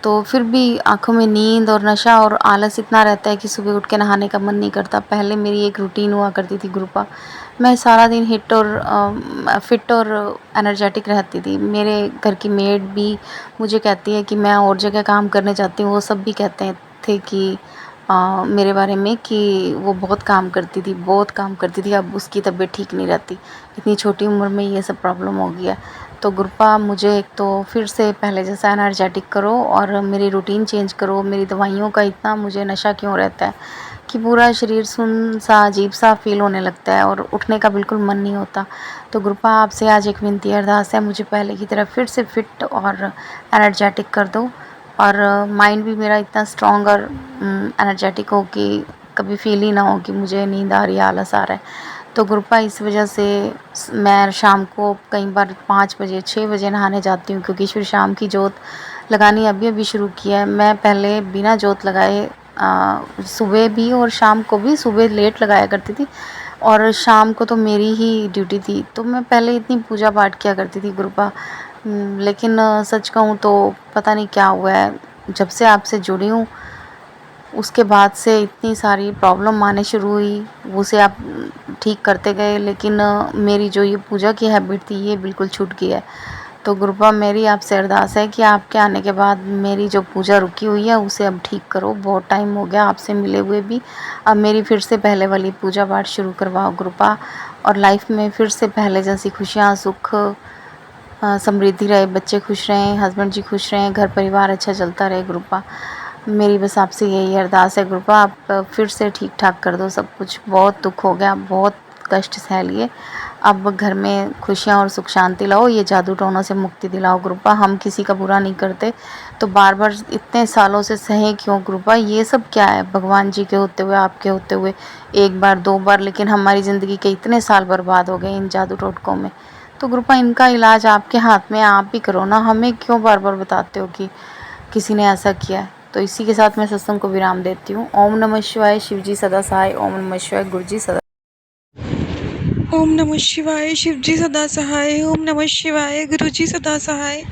तो फिर भी आँखों में नींद और नशा और आलस इतना रहता है कि सुबह उठ के नहाने का मन नहीं करता। पहले मेरी एक रूटीन हुआ करती थी कृपा, मैं सारा दिन फिट और एनर्जेटिक रहती थी। मेरे घर की मेड भी मुझे कहती है कि मैं और जगह काम करने जाती हूँ, वो सब भी कहते थे कि मेरे बारे में कि वो बहुत काम करती थी। अब उसकी तबीयत ठीक नहीं रहती, इतनी छोटी उम्र में ये सब प्रॉब्लम हो गया। तो कृपा मुझे एक तो फिर से पहले जैसा एनर्जेटिक करो और मेरी रूटीन चेंज करो। मेरी दवाइयों का इतना मुझे नशा क्यों रहता है कि पूरा शरीर सुन सा अजीब सा फील होने लगता है और उठने का बिल्कुल मन नहीं होता। तो गुरुपा आपसे आज एक विनती अरदास है, मुझे पहले की तरह फिर से फिट और एनर्जेटिक कर दो और माइंड भी मेरा इतना स्ट्रॉन्ग और एनर्जेटिक हो कि कभी फील ही ना हो कि मुझे नींद आ रही है, आलस आ रहा है। तो गुरुपा इस वजह से मैं शाम को कई बार 5 बजे 6 बजे नहाने जाती हूँ, क्योंकि फिर शाम की जोत लगानी अभी शुरू किया है। मैं पहले बिना जोत लगाए सुबह भी और शाम को भी, सुबह लेट लगाया करती थी और शाम को तो मेरी ही ड्यूटी थी। तो मैं पहले इतनी पूजा पाठ किया करती थी गुरुपा, लेकिन सच कहूँ तो पता नहीं क्या हुआ है, जब से आपसे जुड़ी हूँ उसके बाद से इतनी सारी प्रॉब्लम आने शुरू हुई, उसे आप ठीक करते गए, लेकिन मेरी जो ये पूजा की हैबिट थी ये बिल्कुल छूट गई है। तो गुरुपा मेरी आपसे अरदास है कि आपके आने के बाद मेरी जो पूजा रुकी हुई है उसे अब ठीक करो। बहुत टाइम हो गया आपसे मिले हुए भी, अब मेरी फिर से पहले वाली पूजा पाठ शुरू करवाओ गुरुपा, और लाइफ में फिर से पहले जैसी खुशियाँ, सुख, समृद्धि रहे, बच्चे खुश रहें, हस्बैंड जी खुश रहें, घर परिवार अच्छा चलता रहे गुरुपा। मेरी बस आपसे यही अरदास है गुरुपा, आप फिर से ठीक ठाक कर दो सब कुछ। बहुत दुख हो गया, बहुत कष्ट सह लिए, अब घर में खुशियाँ और सुख शांति लाओ, ये जादू टोनों से मुक्ति दिलाओ गुरुपा। हम किसी का बुरा नहीं करते, तो बार बार इतने सालों से सहे क्यों गुरुपा? ये सब क्या है? भगवान जी के होते हुए, आपके होते हुए, एक बार 2 बार, लेकिन हमारी ज़िंदगी के इतने साल बर्बाद हो गए इन जादू टोटकों में। तो गुरुपा इनका इलाज आपके हाथ में, आप ही करो ना, हमें क्यों बार बार बताते हो कि किसी ने ऐसा किया है? तो इसी के साथ मैं सत्संग को विराम देती हूँ। ओम नमः शिवाय, शिव जी सदा सहाय। ओम नमः शिवाय, गुरु जी सदा। ओम नमः शिवाय, शिव जी सदा सहाय। ओम नमः शिवाय, गुरु जी सदा सहाय।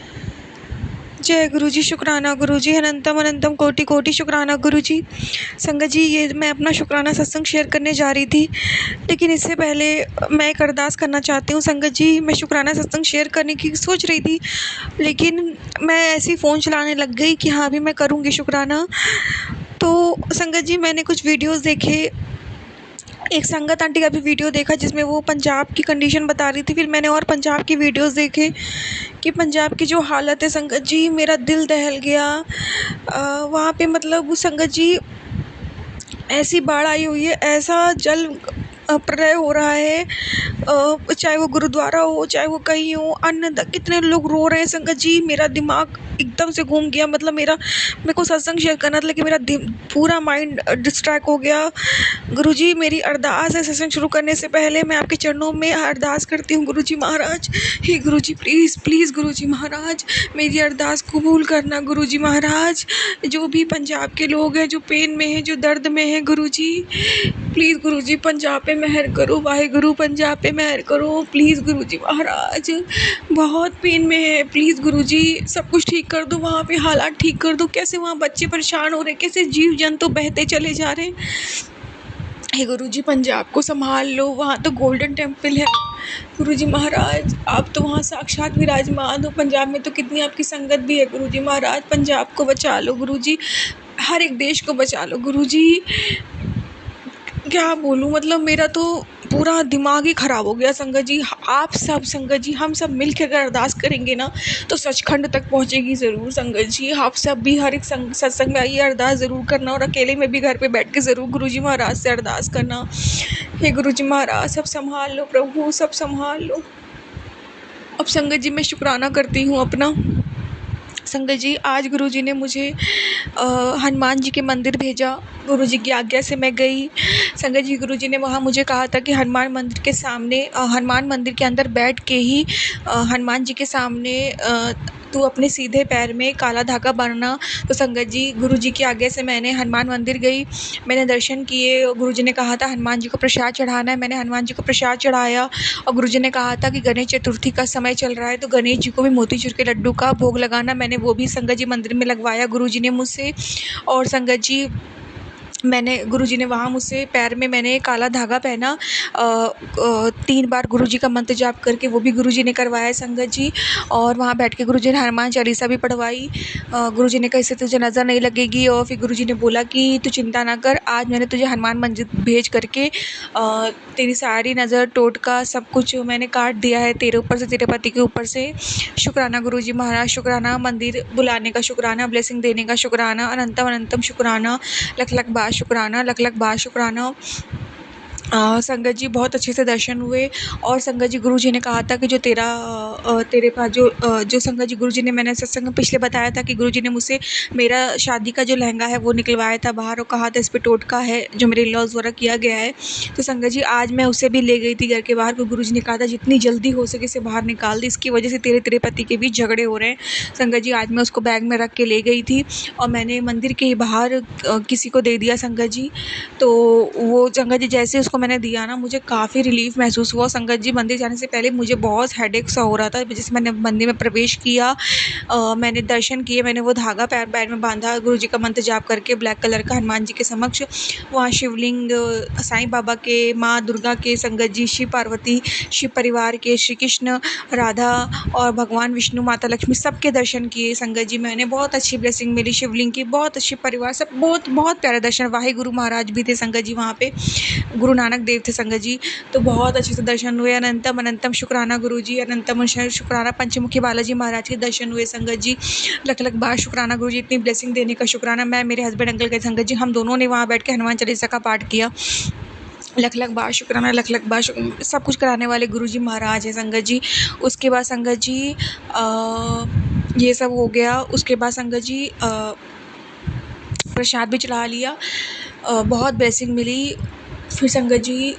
जय गुरु जी, शुक्राना गुरु जी, अनंतम अनंतम कोटि कोटि शुक्राना गुरु जी। संगत जी, ये मैं अपना शुक्राना सत्संग शेयर करने जा रही थी, लेकिन इससे पहले मैं एक अरदास करना चाहती हूँ। संगत जी, मैं शुक्राना सत्संग शेयर करने की सोच रही थी, लेकिन मैं ऐसे ही फ़ोन चलाने लग गई कि हाँ भी मैं करूँगी शुक्राना। तो संगत जी, मैंने कुछ वीडियोज़ देखे, एक संगत आंटी का भी वीडियो देखा जिसमें वो पंजाब की कंडीशन बता रही थी। फिर मैंने और पंजाब की वीडियोस देखे कि पंजाब की जो हालत है संगत जी, मेरा दिल दहल गया। वहाँ पे मतलब संगत जी ऐसी बाढ़ आई हुई है, ऐसा जल प्रलय हो रहा है, चाहे वो गुरुद्वारा हो, चाहे वो कहीं हो, कितने लोग रो रहे हैं संगत जी। मेरा दिमाग एकदम से घूम गया, मतलब मेरे को सत्संग शेयर करना था, लेकिन मेरा पूरा माइंड डिस्ट्रैक्ट हो गया। गुरुजी, मेरी अरदास है, सत्संग शुरू करने से पहले मैं आपके चरणों में अरदास करती हूँ गुरुजी महाराज। हे गुरुजी, प्लीज़ प्लीज़ गुरुजी महाराज, मेरी अरदास कबूल करना गुरुजी महाराज। जो भी पंजाब के लोग हैं, जो पेन में हैं, जो दर्द में हैं, गुरुजी प्लीज़ गुरुजी पंजाब पे मेहर करो। वाहेगुरु, पंजाब पे मेहर करो प्लीज़ गुरुजी महाराज। बहुत पेन में है, प्लीज़ गुरुजी सब कुछ ठीक कर दो, वहाँ पे हालात ठीक कर दो। कैसे वहाँ बच्चे परेशान हो रहे हैं, कैसे जीव जंतु बहते चले जा रहे हैं। हे गुरुजी, पंजाब को संभाल लो, वहाँ तो गोल्डन टेम्पल है गुरुजी महाराज, आप तो वहाँ साक्षात विराजमान हो। पंजाब में तो कितनी आपकी संगत भी है गुरुजी महाराज, पंजाब को बचा लो गुरुजी, हर एक देश को बचा लो गुरुजी। क्या बोलूँ, मतलब मेरा तो पूरा दिमाग ही ख़राब हो गया संगत जी। आप सब संगत जी, हम सब मिल के अगर अरदास करेंगे ना तो सचखंड तक पहुँचेगी ज़रूर संगत जी। आप सब भी हर एक सत्संग में आइए, अरदास ज़रूर करना, और अकेले में भी घर पे बैठ के ज़रूर गुरुजी महाराज से अरदास करना। हे गुरुजी महाराज, सब संभाल लो प्रभु, सब संभाल लो। अब संगत जी मैं शुक्राना करती हूँ अपना। संगत जी, आज गुरुजी ने मुझे हनुमान जी के मंदिर भेजा, गुरुजी की आज्ञा से मैं गई। संगत जी, गुरुजी ने वहाँ मुझे कहा था कि हनुमान मंदिर के सामने, हनुमान मंदिर के अंदर बैठ के ही हनुमान जी के सामने तू अपने सीधे पैर में काला धागा बांधना। तो संगत जी, गुरुजी की आज्ञा से मैंने हनुमान मंदिर गई, मैंने दर्शन किए। गुरुजी ने कहा था हनुमान जी को प्रसाद चढ़ाना है, मैंने हनुमान जी को प्रसाद चढ़ाया। और गुरुजी ने कहा था कि गणेश चतुर्थी का समय चल रहा है, तो गणेश जी को भी मोतीचूर के लड्डू का भोग लगाना, मैंने वो भी संगत जी मंदिर में लगवाया गुरुजी ने मुझसे। और संगत जी, मैंने गुरुजी ने वहाँ मुझसे पैर में मैंने काला धागा पहना, 3 बार गुरुजी का मंत्र जाप करके वो भी गुरुजी ने करवाया संगत जी। और वहाँ बैठ के गुरुजी ने हनुमान चालीसा भी पढ़वाई। गुरुजी ने कहा इससे तुझे नज़र नहीं लगेगी। और फिर गुरुजी ने बोला कि तू चिंता ना कर, आज मैंने तुझे हनुमान मंदिर भेज करके तेरी सारी नज़र टोटका सब कुछ मैंने काट दिया है, तेरे ऊपर से, तेरे पति के ऊपर से। शुक्राना गुरुजी महाराज, शुक्राना मंदिर बुलाने का, शुक्राना ब्लेसिंग देने का, शुक्राना अनंतम अनंतम शुक्राना, लख लख बार शुक्राना, लख लख बार शुक्राना। संगत जी बहुत अच्छे से दर्शन हुए। और संगत जी गुरुजी ने कहा था कि जो तेरे पास जो संगत जी गुरुजी ने, मैंने सत्संग में पिछले बताया था कि गुरुजी ने मुझसे मेरा शादी का जो लहंगा है वो निकलवाया था बाहर, और कहा था इस पे टोटका है जो मेरे इन-लॉज़ द्वारा किया गया है। तो संगत जी आज मैं उसे भी ले गई थी घर के बाहर, क्योंकि गुरुजी ने कहा था जितनी जल्दी हो सके इसे बाहर निकाल दे, इसकी वजह से तेरे पति के बीच झगड़े हो रहे हैं। संगत जी आज मैं उसको बैग में रख के ले गई थी और मैंने मंदिर के ही बाहर किसी को दे दिया संगत जी। तो वो संगत जी जैसे उसको मैंने दिया ना, मुझे काफ़ी रिलीफ़ महसूस हुआ। संगत जी मंदिर जाने से पहले मुझे बहुत हेडेक सा हो रहा था। जैसे मैंने मंदिर में प्रवेश किया, मैंने दर्शन किए, मैंने वो धागा पैर में बांधा गुरुजी का मंत्र जाप करके ब्लैक कलर का हनुमान जी के समक्ष। वहाँ शिवलिंग, साईं बाबा के, माँ दुर्गा के, संगत जी शिव पार्वती, शिव परिवार के, श्री कृष्ण, राधा और भगवान विष्णु, माता लक्ष्मी, सबके दर्शन किए संगत जी। मैंने बहुत अच्छी ब्लेसिंग मिली शिवलिंग की, बहुत अच्छी परिवार, सब बहुत बहुत प्यारे दर्शन। वाहे गुरु महाराज भी थे संगत जी वहाँ पे, गुरु नानक देव थे संगत जी। तो बहुत अच्छे से दर्शन हुए। अनंतम अनंतम शुक्राना गुरुजी, अनंतम शुक्राना पंचमुखी बालाजी महाराज के दर्शन हुए संगत जी। लख लख बार शुक्राना गुरुजी, इतनी ब्लेसिंग देने का शुक्राना। मैं, मेरे हस्बैंड, अंकल के संगत जी, हम दोनों ने वहाँ बैठ के हनुमान चालीसा का पाठ किया। लख लख बार शुक्राना, लख लख बार सब कुछ कराने वाले गुरुजी महाराज हैं संगत जी। उसके बाद संगत जी ये सब हो गया। उसके बाद संगत जी प्रसाद भी चढ़ा लिया, बहुत ब्लेसिंग मिली। फिर संगत जी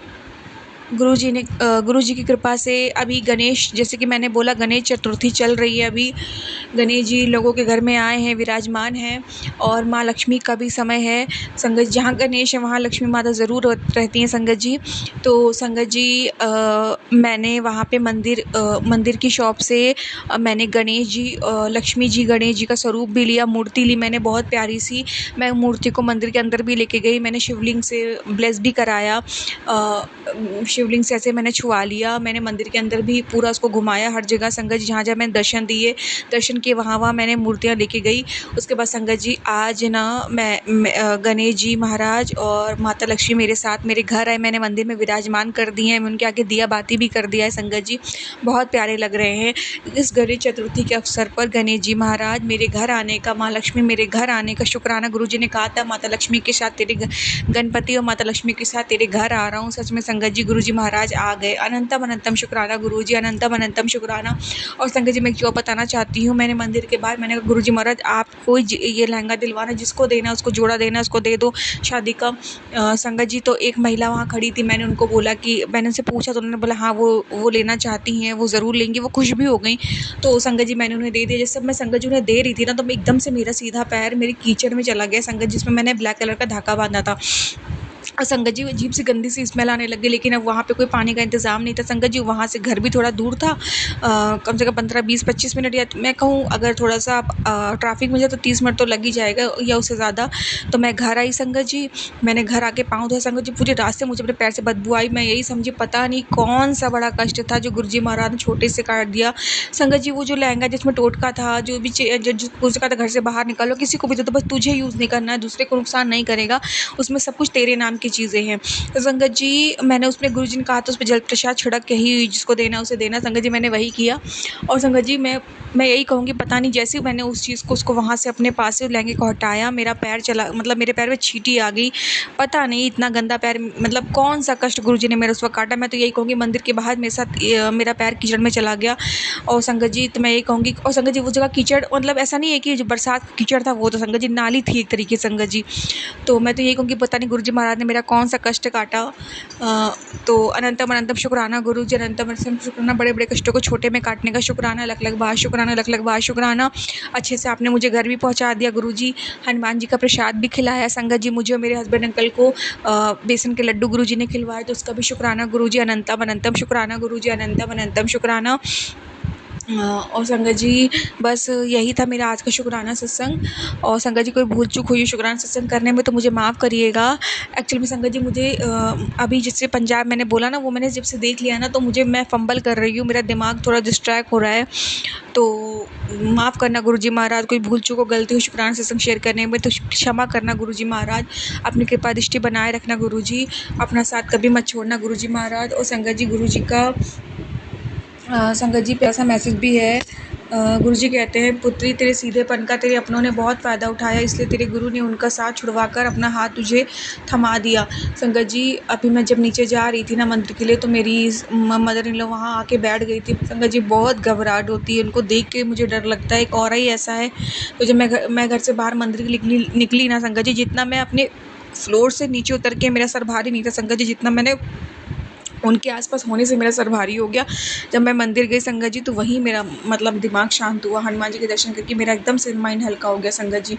गुरुजी की कृपा से अभी गणेश, जैसे कि मैंने बोला, गणेश चतुर्थी चल रही है अभी। गणेश जी लोगों के घर में आए हैं, विराजमान हैं, और माँ लक्ष्मी का भी समय है संगत। जहाँ गणेश है वहाँ लक्ष्मी माता ज़रूर रहती हैं संगत जी। तो संगत जी मैंने वहाँ पे मंदिर की शॉप से मैंने गणेश जी, लक्ष्मी जी, गणेश जी का स्वरूप भी लिया, मूर्ति ली मैंने बहुत प्यारी सी। मैं मूर्ति को मंदिर के अंदर भी लेके गई, मैंने शिवलिंग से ब्लेस भी कराया, शिवलिंग से ऐसे मैंने छुआ लिया। मैंने मंदिर के अंदर भी पूरा उसको घुमाया हर जगह संगत जी, जहाँ जहाँ मैंने दर्शन दिए, दर्शन किए, वहाँ मैंने मूर्तियाँ लेके गई। उसके बाद संगत जी आज ना मैं गणेश जी महाराज और माता लक्ष्मी मेरे साथ मेरे घर आए, मैंने मंदिर में विराजमान कर दिए हैं, मैं उनके आगे दिया बाती भी कर दिया है संगत जी। बहुत प्यारे लग रहे हैं। इस गणेश चतुर्थी के अवसर पर गणेश जी महाराज मेरे घर आने का, माँ लक्ष्मी मेरे घर आने का शुक्राना। गुरुजी ने कहा था माता लक्ष्मी के साथ तेरे गणपति और माता लक्ष्मी के साथ तेरे घर आ रहा हूँ। सच में संगत जी गुरुजी महाराज आ गए। अनंतम अनंतम शुक्राना गुरुजी, अनंतम अनंतम शुक्राना। और संगत जी मैं क्यों बताना चाहती हूँ, मैंने मंदिर के बाहर मैंने कहा गुरुजी महाराज आप कोई ये लहंगा दिलवाना, जिसको देना उसको जोड़ा देना, उसको दे दो शादी का। संगत जी तो एक महिला वहाँ खड़ी थी, मैंने उनको बोला कि, मैंने उनसे पूछा तो उन्होंने बोला हाँ वो लेना चाहती हैं, वो ज़रूर लेंगी, वो खुश भी हो गई। तो संगत जी मैंने उन्हें दे दिया। जैसे मैं संगत जी उन्हें दे रही थी ना, तो एकदम से मेरा सीधा पैर मेरी कीचड़ में चला गया संगत, जिसमें मैंने ब्लैक कलर का धागा बांधा था। और संगत जी अजीब सी गंदी सी स्मेल आने लग गई, लेकिन अब वहाँ पे कोई पानी का इंतज़ाम नहीं था संगत जी। वहाँ से घर भी थोड़ा दूर था, कम से कम 15-20-25 मिनट, या मैं कहूँ अगर थोड़ा सा ट्रैफिक मिल जाए तो 30 मिनट तो लग ही जाएगा या उससे ज़्यादा। तो मैं घर आई संगत जी, मैंने घर आके पाँव धोए संगत जी। पूरे रास्ते मुझे अपने पैर से बदबू आई। मैं यही समझी पता नहीं कौन सा बड़ा कष्ट था जो गुरुजी महाराज ने छोटे से काट दिया संगत जी। वो जो लहंगा जिसमें टोटका था, जो भी जिसको कहा था घर से बाहर निकालो, किसी को भी तो बस तुझे यूज़ नहीं करना है, दूसरे को नुकसान नहीं करेगा, उसमें सब कुछ तेरे नाम की चीज़ें हैं। तो संगत जी मैंने उसमें गुरुजी ने कहा था उस पर जल प्रसाद छिड़क के ही जिसको देना उसे देना। संगत जी मैंने वही किया। और संगत जी मैं यही कहूँगी, पता नहीं जैसे मैंने उस चीज़ को उसको वहाँ से अपने पास से लहंगे को हटाया, मेरा पैर चला, मतलब मेरे पैर में चींटी आ गई। पता नहीं इतना गंदा पैर, मतलब कौन सा कष्ट गुरुजी ने मेरा उस वक्त काटा। मैं तो यही कहूँगी मंदिर के बाहर मेरे साथ मेरा पैर कीचड़ में चला गया। और संगत जी तो मैं यही कहूँगी, और संगत जी वो जगह कीचड़, मतलब ऐसा नहीं है कि जो बरसात कीचड़ था वो, तो संगत जी नाली थी एक तरीके से संगत जी। तो मैं तो यही कहूँगी पता नहीं गुरुजी महाराज ने मेरा कौन सा कष्ट काटा। तो अनंतम अनंतम शुक्राना गुरुजी, अनंतम अनंतम शुक्राना, बड़े बड़े कष्टों को छोटे में काटने का शुक्राना। लख लख बार शुक्राना, लख लख बार शुक्राना। अच्छे से आपने मुझे घर भी पहुंचा दिया गुरुजी, हनुमान जी का प्रसाद भी खिलाया संगत जी मुझे और मेरे हस्बैंड अंकल को। बेसन के लड्डू गुरुजी ने खिलवाए, तो उसका भी शुक्राना गुरुजी, अनंतम अनंतम शुक्राना गुरुजी, अनंतम अनंतम शुक्राना। और संगत जी बस यही था मेरा आज का शुक्राना सत्संग। और संगत जी कोई भूल चूक हुई शुक्राना सत्संग करने में तो मुझे माफ़ करिएगा। एक्चुअली में संगत जी मुझे अभी जिससे पंजाब मैंने बोला ना, वो मैंने जब से देख लिया ना, तो मैं फंबल कर रही हूँ, मेरा दिमाग थोड़ा डिस्ट्रैक्ट हो रहा है। तो माफ़ करना गुरुजी महाराज, कोई भूल चूक हो, गलती हो शुक्राना सत्संग शेयर करने में तो क्षमा करना गुरुजी महाराज। अपनी कृपा दृष्टि बनाए रखना गुरुजी, अपना साथ कभी मत छोड़ना गुरुजी महाराज। और संगत जी गुरुजी का संगत जी पे ऐसा मैसेज भी है, गुरुजी कहते हैं, पुत्री तेरे सीधेपन का तेरे अपनों ने बहुत फ़ायदा उठाया, इसलिए तेरे गुरु ने उनका साथ छुड़वाकर अपना हाथ तुझे थमा दिया। संगत जी, अभी मैं जब नीचे जा रही थी ना मंदिर के लिए, तो मेरी मदर इन लॉ वहाँ आके बैठ गई थी। संगत जी, बहुत घबराहट होती है, उनको देख के मुझे डर लगता है, एक ऑरा ही ऐसा है। तो जब मैं घर से बाहर मंदिर के लिए निकली ना संगत जी, जितना मैं अपने फ्लोर से नीचे उतर के, मेरा सर भारी नहीं था संगत जी, जितना मैंने उनके आसपास होने से मेरा सर भारी हो गया। जब मैं मंदिर गई संगत जी, तो वहीं मेरा मतलब दिमाग शांत हुआ। हनुमान जी के दर्शन करके मेरा एकदम से माइंड हल्का हो गया संगत जी,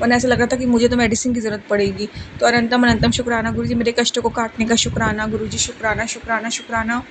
वरना ऐसा लग रहा था कि मुझे तो मेडिसिन की ज़रूरत पड़ेगी। तो अनंतम अनंतम शुक्राना गुरुजी, मेरे कष्टों को काटने का शुक्राना गुरुजी, शुक्राना शुक्राना शुक्राना।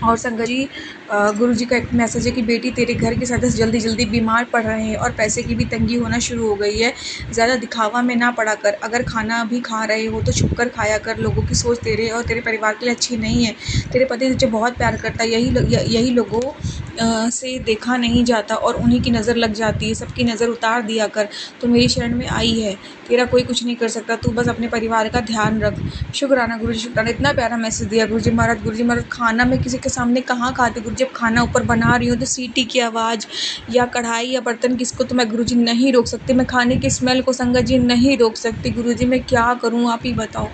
और संगत जी, गुरुजी का एक मैसेज है कि बेटी तेरे घर के सदस्य जल्दी जल्दी बीमार पड़ रहे हैं और पैसे की भी तंगी होना शुरू हो गई है। ज़्यादा दिखावा में ना पड़ा कर, अगर खाना भी खा रहे हो तो छुप कर खाया कर, लोगों की सोच तेरे और तेरे परिवार के लिए अच्छी नहीं है। तेरे पति तुझे बहुत प्यार करता है, यही लोगों से देखा नहीं जाता और उन्हीं की नज़र लग जाती है। सबकी नज़र उतार दिया कर, तो मेरी शरण में आई है, तेरा कोई कुछ नहीं कर सकता, तू बस अपने परिवार का ध्यान रख। शुक्राना गुरुजी, शुक्राना। इतना प्यारा मैसेज दिया गुरुजी महाराज। गुरुजी महाराज, खाना मैं किसी के सामने कहाँ खाती गुरुजी, जब खाना ऊपर बना रही हूँ तो सीटी की आवाज़ या कढ़ाई या बर्तन किसको तो मैं गुरुजी नहीं रोक सकती, मैं खाने की स्मेल को संगत जी नहीं रोक सकती। गुरुजी मैं क्या करूँ, आप ही बताओ,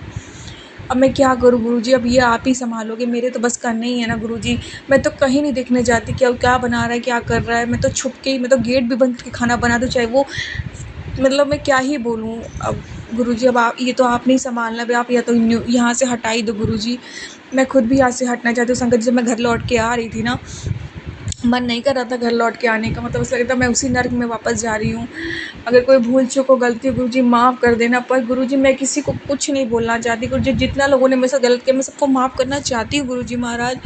अब मैं क्या करूँ गुरुजी, अब ये आप ही संभालोगे, मेरे तो बस का नहीं है ना गुरुजी। मैं तो कहीं नहीं देखने जाती क्या क्या बना रहा है, क्या कर रहा है, मैं तो छुप के ही, मैं तो गेट भी बंद करके खाना बना दूँ, चाहे वो मतलब मैं क्या ही बोलूँ अब गुरुजी। अब आप, ये तो आप नहीं संभालना, अब आप या तो यहाँ से हटा ही दो गुरुजी। मैं खुद भी यहाँ से हटना चाहती हूँ संगत जी। जब मैं घर लौट के आ रही थी ना, मन नहीं कर रहा था घर लौट के आने का, मतलब ऐसा लग रहा था मैं उसी नर्क में वापस जा रही हूँ। अगर कोई भूल चूक हो, गलती हो गुरुजी माफ़ कर देना। पर गुरुजी मैं किसी को कुछ नहीं बोलना चाहती गुरुजी, जितना लोगों ने मेरे साथ गलत किया मैं सबको माफ़ करना चाहती हूँ गुरुजी महाराज।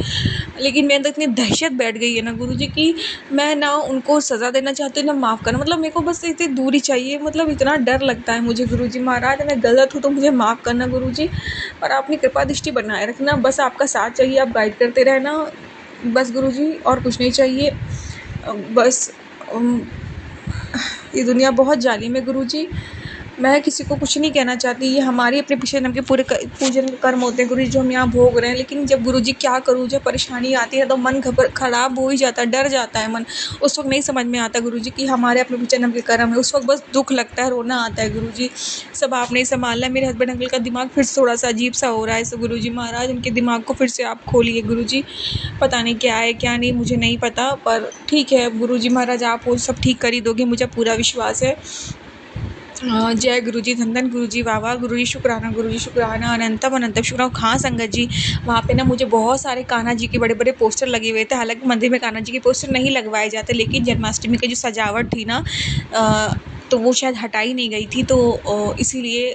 लेकिन मेरे अंदर इतनी दहशत बैठ गई है ना गुरुजी कि मैं ना उनको सज़ा देना चाहती हूँ ना माफ़ करना, मतलब मेरे को बस इतनी दूरी चाहिए, मतलब इतना डर लगता है मुझे गुरुजी महाराज। मैं गलत हूँ तो मुझे माफ़ करना गुरुजी, और अपनी कृपा दृष्टि बनाए रखना, बस आपका साथ चाहिए, आप गाइड करते रहना बस गुरुजी, और कुछ नहीं चाहिए। बस ये दुनिया बहुत जालिम है गुरुजी, मैं किसी को कुछ नहीं कहना चाहती, ये हमारे अपने पिछले जन्म के पूरे पूजन कर्म होते हैं गुरुजी, जो हम यहाँ भोग रहे हैं। लेकिन जब गुरुजी क्या करूँ, जब परेशानी आती है तो मन खराब हो ही जाता है, डर जाता है मन। उस वक्त नहीं समझ में आता गुरुजी कि हमारे अपने पिछले जन्म के कर्म है, उस वक्त बस दुख लगता है, रोना आता है गुरुजी। सब आपने ही संभालना है। मेरे हस्बैंड अंकल का दिमाग फिर से थोड़ा सा अजीब सा हो रहा है, सो गुरुजी महाराज उनके दिमाग को फिर से आप खोलिए गुरुजी। पता नहीं क्या है क्या नहीं, मुझे नहीं पता, पर ठीक है गुरुजी महाराज, आप वो सब ठीक कर ही दोगे, मुझे पूरा विश्वास है। जय गुरुजी, धन धन गुरुजी, वाह वाह गुरुजी, शुक्राना, अनंतम अनंतम शुक्राना। हाँ संगत जी, वहाँ पे ना मुझे बहुत सारे कान्हा जी के बड़े बड़े पोस्टर लगे हुए थे। हालांकि मंदिर में कान्हा जी के पोस्टर नहीं लगवाए जाते, लेकिन जन्माष्टमी की जो सजावट थी ना, तो वो शायद हटाई नहीं गई थी, तो इसीलिए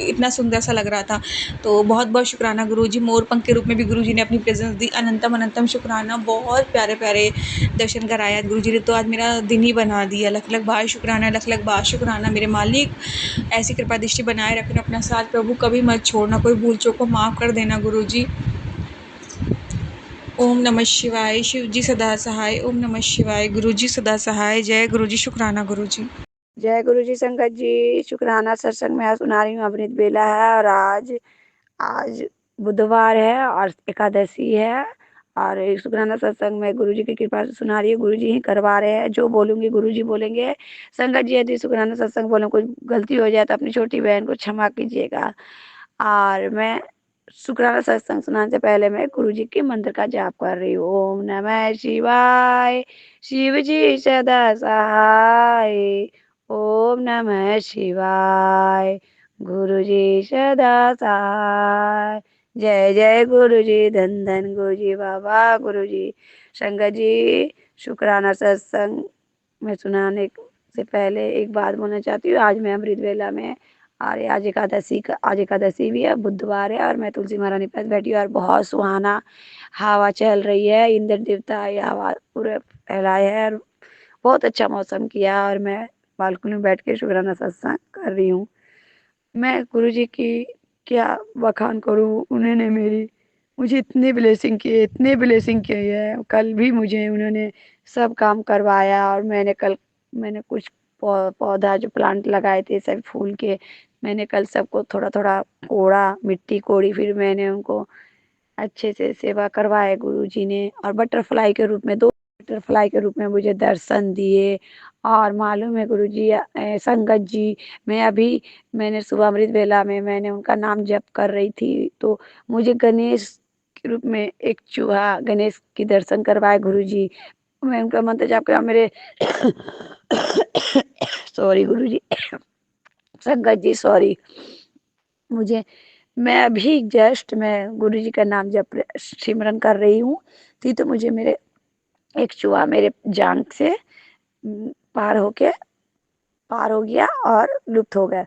इतना सुंदर सा लग रहा था। तो बहुत बहुत शुक्राना गुरुजी। मोर पंख के रूप में भी गुरुजी ने अपनी प्रेजेंस दी। अनंतम अनंतम शुक्राना, बहुत प्यारे प्यारे दर्शन कराया गुरुजी ने, तो आज मेरा दिन ही बना दिया। लख लख बार शुक्राना, लख लख बार शुक्राना मेरे मालिक। ऐसी कृपा दृष्टि बनाए रखना, अपना साथ प्रभु कभी मत छोड़ना, कोई भूल चूक को माफ़ कर देना गुरुजी। ओम नमः शिवाय, शिव जी सदा सहाय। ओम नमः शिवाय, गुरुजी सदा सहाय। जय गुरुजी, शुक्राना गुरुजी। जय गुरु जी, संगत जी, शुक्राना सत्संग में आज सुना रही हूँ। अमृत बेला है और आज आज बुधवार है और एकादशी है, और एक शुक्राना सत्संग में गुरु जी की कृपा से सुना रही हूँ। गुरु जी ही करवा रहे हैं, जो बोलूँगी गुरु जी बोलेंगे। संगत जी, यदि शुक्राना सत्संग बोलूँ कुछ गलती हो जाए तो अपनी छोटी बहन को क्षमा कीजिएगा। और मैं शुक्राना सत्संग सुनाने से पहले मैं गुरु जी के मंत्र का जाप कर रही हूँ। ओम नमः शिवाय, शिव जी सदा सहाय। ओम नमः शिवाय, गुरु जी सदा सहाय। जय जय गुरु जी, धन धन गुरु जी, बाबा गुरु जी। संगत जी, शुक्राना सत्संग में सुनाने से पहले एक बात बोलना चाहती हूँ। आज मैं अमृत वेला में, और आज एकादशी भी है, बुधवार है, और मैं तुलसी महारानी पास बैठी हूँ और बहुत सुहाना हवा चल रही है। इंद्र देवता ये हवा पूरे फैलाए है और बहुत अच्छा मौसम किया, और मैं बालकनी में बैठ के शुक्राना सत्संग कर रही हूँ। मैं गुरु जी की क्या बखान करूँ, उन्होंने मुझे इतने ब्लेसिंग किए है। कल भी मुझे उन्होंने सब काम करवाया, और मैंने कुछ पौधा जो प्लांट लगाए थे सब फूल के, मैंने कल सबको थोड़ा थोड़ा कोड़ा, मिट्टी कोड़ी, फिर मैंने उनको अच्छे से सेवा करवाए गुरु जी ने। और बटरफ्लाई के रूप में 2 बटरफ्लाई के रूप में मुझे दर्शन दिए। और मालूम है गुरुजी संगत जी, मैंने सुबह अमृत वेला में मैंने उनका नाम जप कर रही थी, तो मुझे गणेश के रूप में एक चूहा गणेश की दर्शन करवाए गुरुजी। मैं उनका मंत्र जाप किया मेरे सॉरी गुरुजी, संगत जी सॉरी। मुझे मैं अभी जस्ट मैं गुरुजी का नाम जप सिमरन कर रही हूँ थी, तो मुझे मेरे एक चूहा मेरे जांघ से पार हो गया और लुप्त हो गया।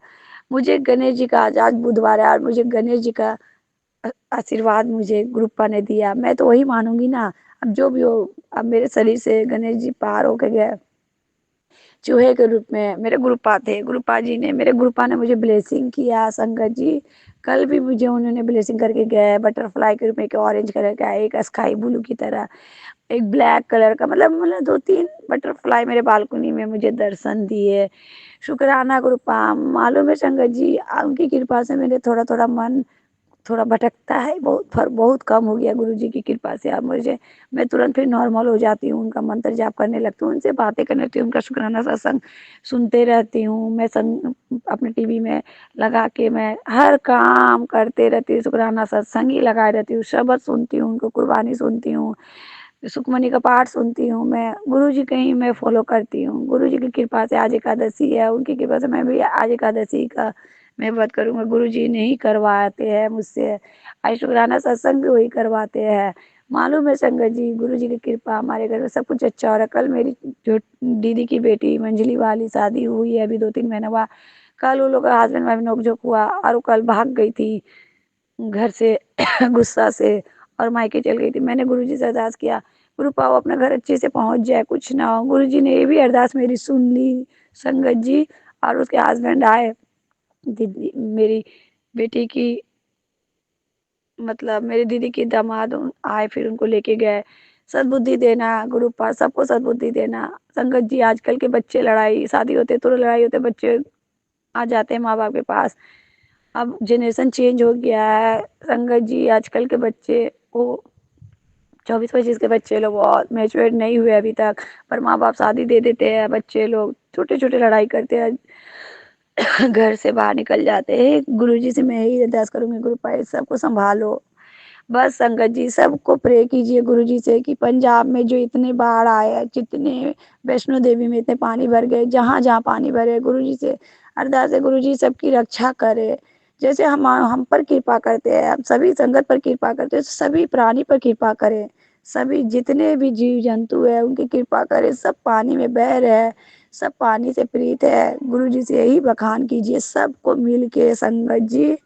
मुझे गणेश जी का आज बुधवार है और मुझे गणेश जी का आशीर्वाद मुझे गुरुपा ने दिया। मैं तो वही मानूंगी ना, अब जो भी हो, अब मेरे शरीर से गणेश जी पार होके गए चूहे के रूप में मेरे गुरुपा थे। गुरुपा जी ने मेरे गुरुपा ने मुझे ब्लेसिंग किया संगत जी। कल भी मुझे उन्होंने ब्लेसिंग करके गए बटरफ्लाई के रूप में, एक ऑरेंज कलर का, एक स्काई ब्लू की तरह, एक ब्लैक कलर का, मतलब 2-3 बटरफ्लाई मेरे बालकनी में मुझे दर्शन दिए। शुक्राना गुरुपा। मालूम है संगत जी, उनकी कृपा से मेरे थोड़ा थोड़ा मन थोड़ा भटकता है, बहुत कम हो गया गुरुजी की कृपा से। अब मैं तुरंत फिर नॉर्मल हो जाती हूँ, उनका मंत्र जाप करने लगती हूँ, उनसे बातें करने लगती हूँ, उनका शुक्राना सत्संग सुनते रहती हूँ। मैं अपने टीवी में लगा के मैं हर काम करते रहती हूँ, शुक्राना सत्संग ही लगाए रहती हूँ, शब्द सुनती हूँ, उनको कुर्बानी सुनती हूँ, सुखमनी का पाठ सुनती हूँ। मैं गुरुजी का ही मैं फॉलो करती हूँ। गुरुजी की कृपा से आज एकादशी है, उनकी कृपा से मैं भी आज एकादशी का मैं व्रत करूँगा। गुरुजी ने ही करवाते हैं मुझसे, आज शुक्राना सत्संग भी वही करवाते हैं। मालूम है संगत जी, गुरुजी की कृपा हमारे घर में सब कुछ अच्छा हो रहा है। कल मेरी जो दीदी की बेटी मंजली वाली शादी हुई है, अभी 2-3 महीना हुआ। कल वो लोग का हस्बैंड वाइफ नोक-झोंक हुआ और वो कल भाग गई थी घर से गुस्सा से और मायके चल गई थी। मैंने गुरुजी से अरदास किया, गुरु पाओ अपना घर अच्छे से पहुंच जाए, कुछ ना हो। गुरुजी ने ये भी अरदास मेरी सुन ली संगत जी। और उसके हस्बैंड आए, दीदी मेरी बेटी की, मतलब मेरी दीदी की दामाद आए, फिर उनको लेके गए। सद्बुद्धि देना गुरु पास, सबको सद्बुद्धि देना संगत जी। आजकल के बच्चे लड़ाई शादी होते तो लड़ाई होते, बच्चे आ जाते हैं माँ बाप के पास। अब जनरेशन चेंज हो गया है संगत जी, आजकल के बच्चे वो 24-25 के बच्चे लोग बहुत मैच्योर नहीं हुए अभी तक, पर माँ बाप शादी दे देते हैं, बच्चे लोग छोटे छोटे लड़ाई करते हैं, घर से बाहर निकल जाते हैं। गुरुजी से मैं यही अरदास करूंगी, गुरु भाई सबको संभालो। बस संगत जी सबको प्रे कीजिए गुरुजी से कि पंजाब में जो इतने बाढ़ आए, जितने वैष्णो देवी में इतने पानी भर गए, जहाँ जहाँ पानी भरे, गुरुजी से अरदास है गुरुजी सबकी रक्षा करे। जैसे हम पर कृपा करते हैं, हम सभी संगत पर कृपा करते हैं, सभी प्राणी पर कृपा करें। सभी जितने भी जीव जंतु है उनकी कृपा करें। सब पानी में बह रहे हैं, सब पानी से प्रीत है। गुरुजी से यही बखान कीजिए सबको मिल के संगत जी,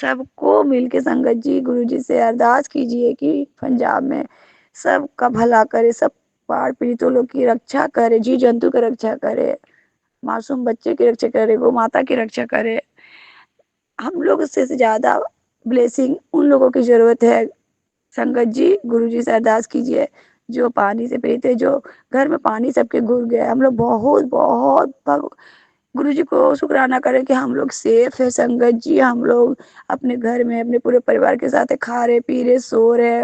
सबको मिलके संगत जी गुरुजी से अरदास कीजिए कि पंजाब में सबका भला करे, सब बाढ़ पीड़ितों लोग की रक्षा करे, जीव जंतु की रक्षा करे, मासूम बच्चे की रक्षा करे, गौ माता की रक्षा करे। हम लोग से ज्यादा ब्लेसिंग उन लोगों की जरूरत है संगत जी। गुरुजी से अरदास कीजिए जो पानी से पीड़ित है, जो घर में पानी सबके घुस गया। हम लोग बहुत बहुत गुरुजी को शुक्राना करें कि हम लोग सेफ है संगत जी। हम लोग अपने घर में अपने पूरे परिवार के साथ खा रहे पी रहे सो रहे,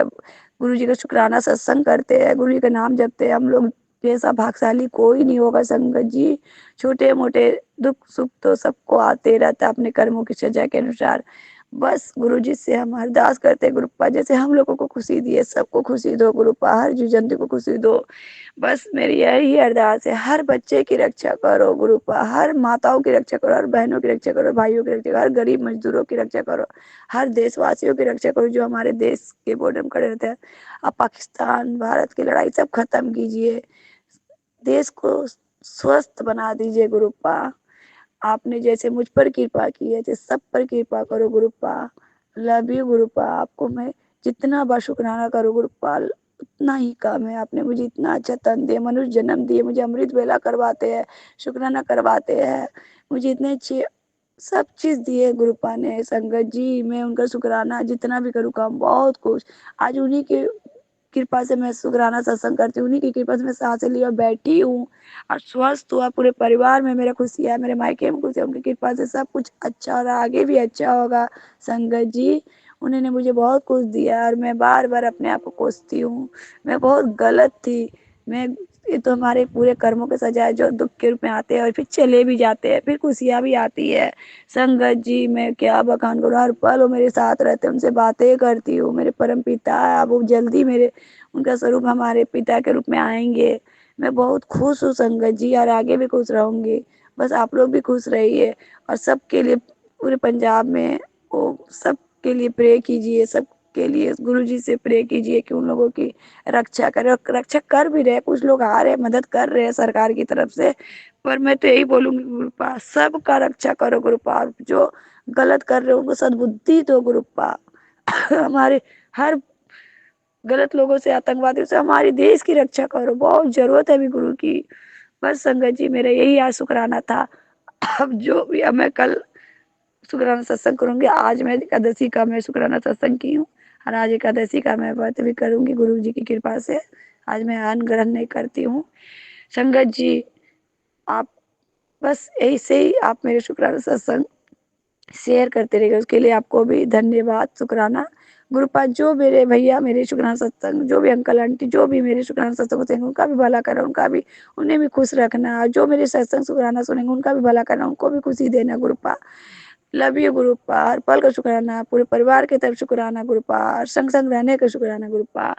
गुरुजी का शुक्राना सत्संग करते हैं, गुरुजी का नाम जपते हैं। हम लोग जैसा भाग्यशाली कोई नहीं होगा संगत जी। छोटे मोटे दुख सुख तो सबको आते रहता है अपने कर्मों की सजा के अनुसार। बस गुरुजी से हम अरदास करते हैं गुरुपा, जैसे हम लोगों को खुशी दिए सबको खुशी दो गुरुपा, हर जीव जंतु को खुशी दो। बस मेरी यही अरदास है, हर बच्चे की रक्षा करो गुरुपा, हर माताओं की रक्षा करो, हर बहनों की रक्षा करो, भाइयों की रक्षा करो, हर गरीब मजदूरों की रक्षा करो, हर देशवासियों की रक्षा करो जो हमारे देश के बॉर्डर में खड़े रहते हैं। अब पाकिस्तान भारत की लड़ाई सब खत्म कीजिए, देश को स्वस्थ बना दीजिए गुरुपा। आपने जैसे मुझ पर कृपा की है, जैसे सब पर कृपा करो गुरुपा। Love you गुरुपा। आपको मैं जितना बार शुक्राना करूँ गुरुपा उतना ही कम है। आपने मुझे इतना अच्छा तन दिया, मनुष्य जन्म दिए, मुझे अमृत वेला करवाते हैं, शुक्राना करवाते हैं, मुझे इतने अच्छे सब चीज दिए गुरुपा ने संगत जी। मैं उनका शुक्राना जितना भी करूँ कम, बहुत कुछ। आज उन्हीं के कृपा से मैं शुक्राना सत्संग करती हूँ, उन्हीं की कृपा से मैं सांसें लिए और बैठी हूँ और स्वस्थ हुआ। पूरे परिवार में मेरा खुशी है, मेरे मायके में खुशी है, उनकी कृपा से सब कुछ अच्छा और आगे भी अच्छा होगा संगत जी। उन्होंने मुझे बहुत कुछ दिया और मैं बार बार अपने आप को कोसती हूँ, मैं बहुत गलत थी मैं ये तो हमारे पूरे कर्मों के सजा है जो दुख के रूप में आते हैं और फिर चले भी जाते हैं, फिर खुशियाँ भी आती है। संगत जी मैं क्या बखान करूँ, हर पल वो मेरे साथ रहते हैं, उनसे बातें करती हूँ। मेरे परम पिता अब वो जल्दी मेरे उनका स्वरूप हमारे पिता के रूप में आएंगे। मैं बहुत खुश हूँ संगत जी, और आगे भी खुश रहूँगी। बस आप लोग भी खुश रहिए और सबके लिए पूरे पंजाब में वो सबके लिए प्रे कीजिए, सबके लिए गुरु जी से प्रे कीजिए कि उन लोगों की रक्षा करे। और रक्षा कर भी रहे, कुछ लोग आ रहे हैं, मदद कर रहे हैं सरकार की तरफ से। पर मैं तो यही बोलूंगी गुरुपा सबका रक्षा करो गुरुपा, जो गलत कर रहे हो उनको सद्बुद्धि दो गुरुपा। हमारे हर गलत लोगों से, आतंकवादियों से हमारी देश की रक्षा करो, बहुत जरूरत है अभी गुरु की। बस संगत जी मेरा यही आज शुक्राना था। अब जो भी अब मैं कल शुक्राना सत्संग करूंगी, आज मैं एकादशी का मैं शुक्राना सत्संग की हूँ और आज एकादशी का मैं व्रत भी करूंगी गुरु जी की कृपा से। आज मैं अन्न ग्रहण नहीं करती हूँ। संगत जी आप बस ऐसे ही आप मेरे शुक्राना सत्संग शेयर करते रहिए, उसके लिए आपको भी धन्यवाद शुक्राना गुरुपाद। जो मेरे भैया मेरे शुक्राना सत्संग, जो भी अंकल आंटी जो भी मेरे शुक्राना सत्संग होते हैं उनका भी भला करना, उनका भी उन्हें भी खुश रखना। जो मेरे सत्संग शुक्राना सुनेंगे उनका भी भला करना, उनको भी खुशी देना गुरुपा। लव यू गुरुपा, हर पल का शुक्राना, पूरे परिवार की तरफ शुक्राना गुरुपा, संग संग रहने का शुक्राना गुरुपा।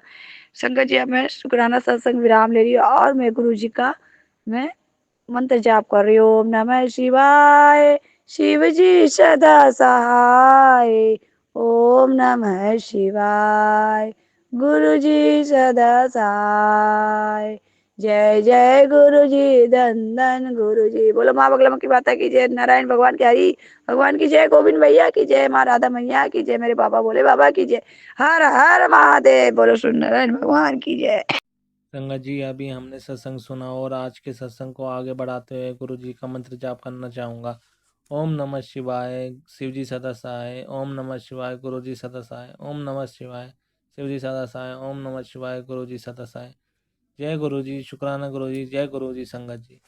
संगत जी अब मैं शुक्राना सत्संग विराम ले रही हूँ और मैं गुरु जी का मैं मंत्र जाप कर रही हूँ। ओम नमः शिवाय, शिव जी सदा सहाय। ओम नमः शिवाय, गुरु जी सदा सहाय। जय जय गुरु जी, धन धन गुरु जी। बोलो माँ बगला की बात की जय, नारायण भगवान की, हरि भगवान की जय, गोविंद भैया की जय, माँ राधा मैया की जय, मेरे बाबा भोले बाबा की जय। हर हर महादेव। बोलो श्री नारायण भगवान की जय। संगत जी अभी हमने सत्संग सुना और आज के सत्संग को आगे बढ़ाते हुए गुरु जी का मंत्र जाप करना चाहूँगा। ओम नमः शिवाय, शिव जी सदा सहाय। ओम नमः शिवाय, गुरु जी सदा सहाय। ओम नमः शिवाय, शिव जी सदा सहाय। ओम नमः शिवाय, गुरु जी सदा सहाय। जय गुरु जी, शुक्राना गुरु जी, जय गुरु जी संगत जी।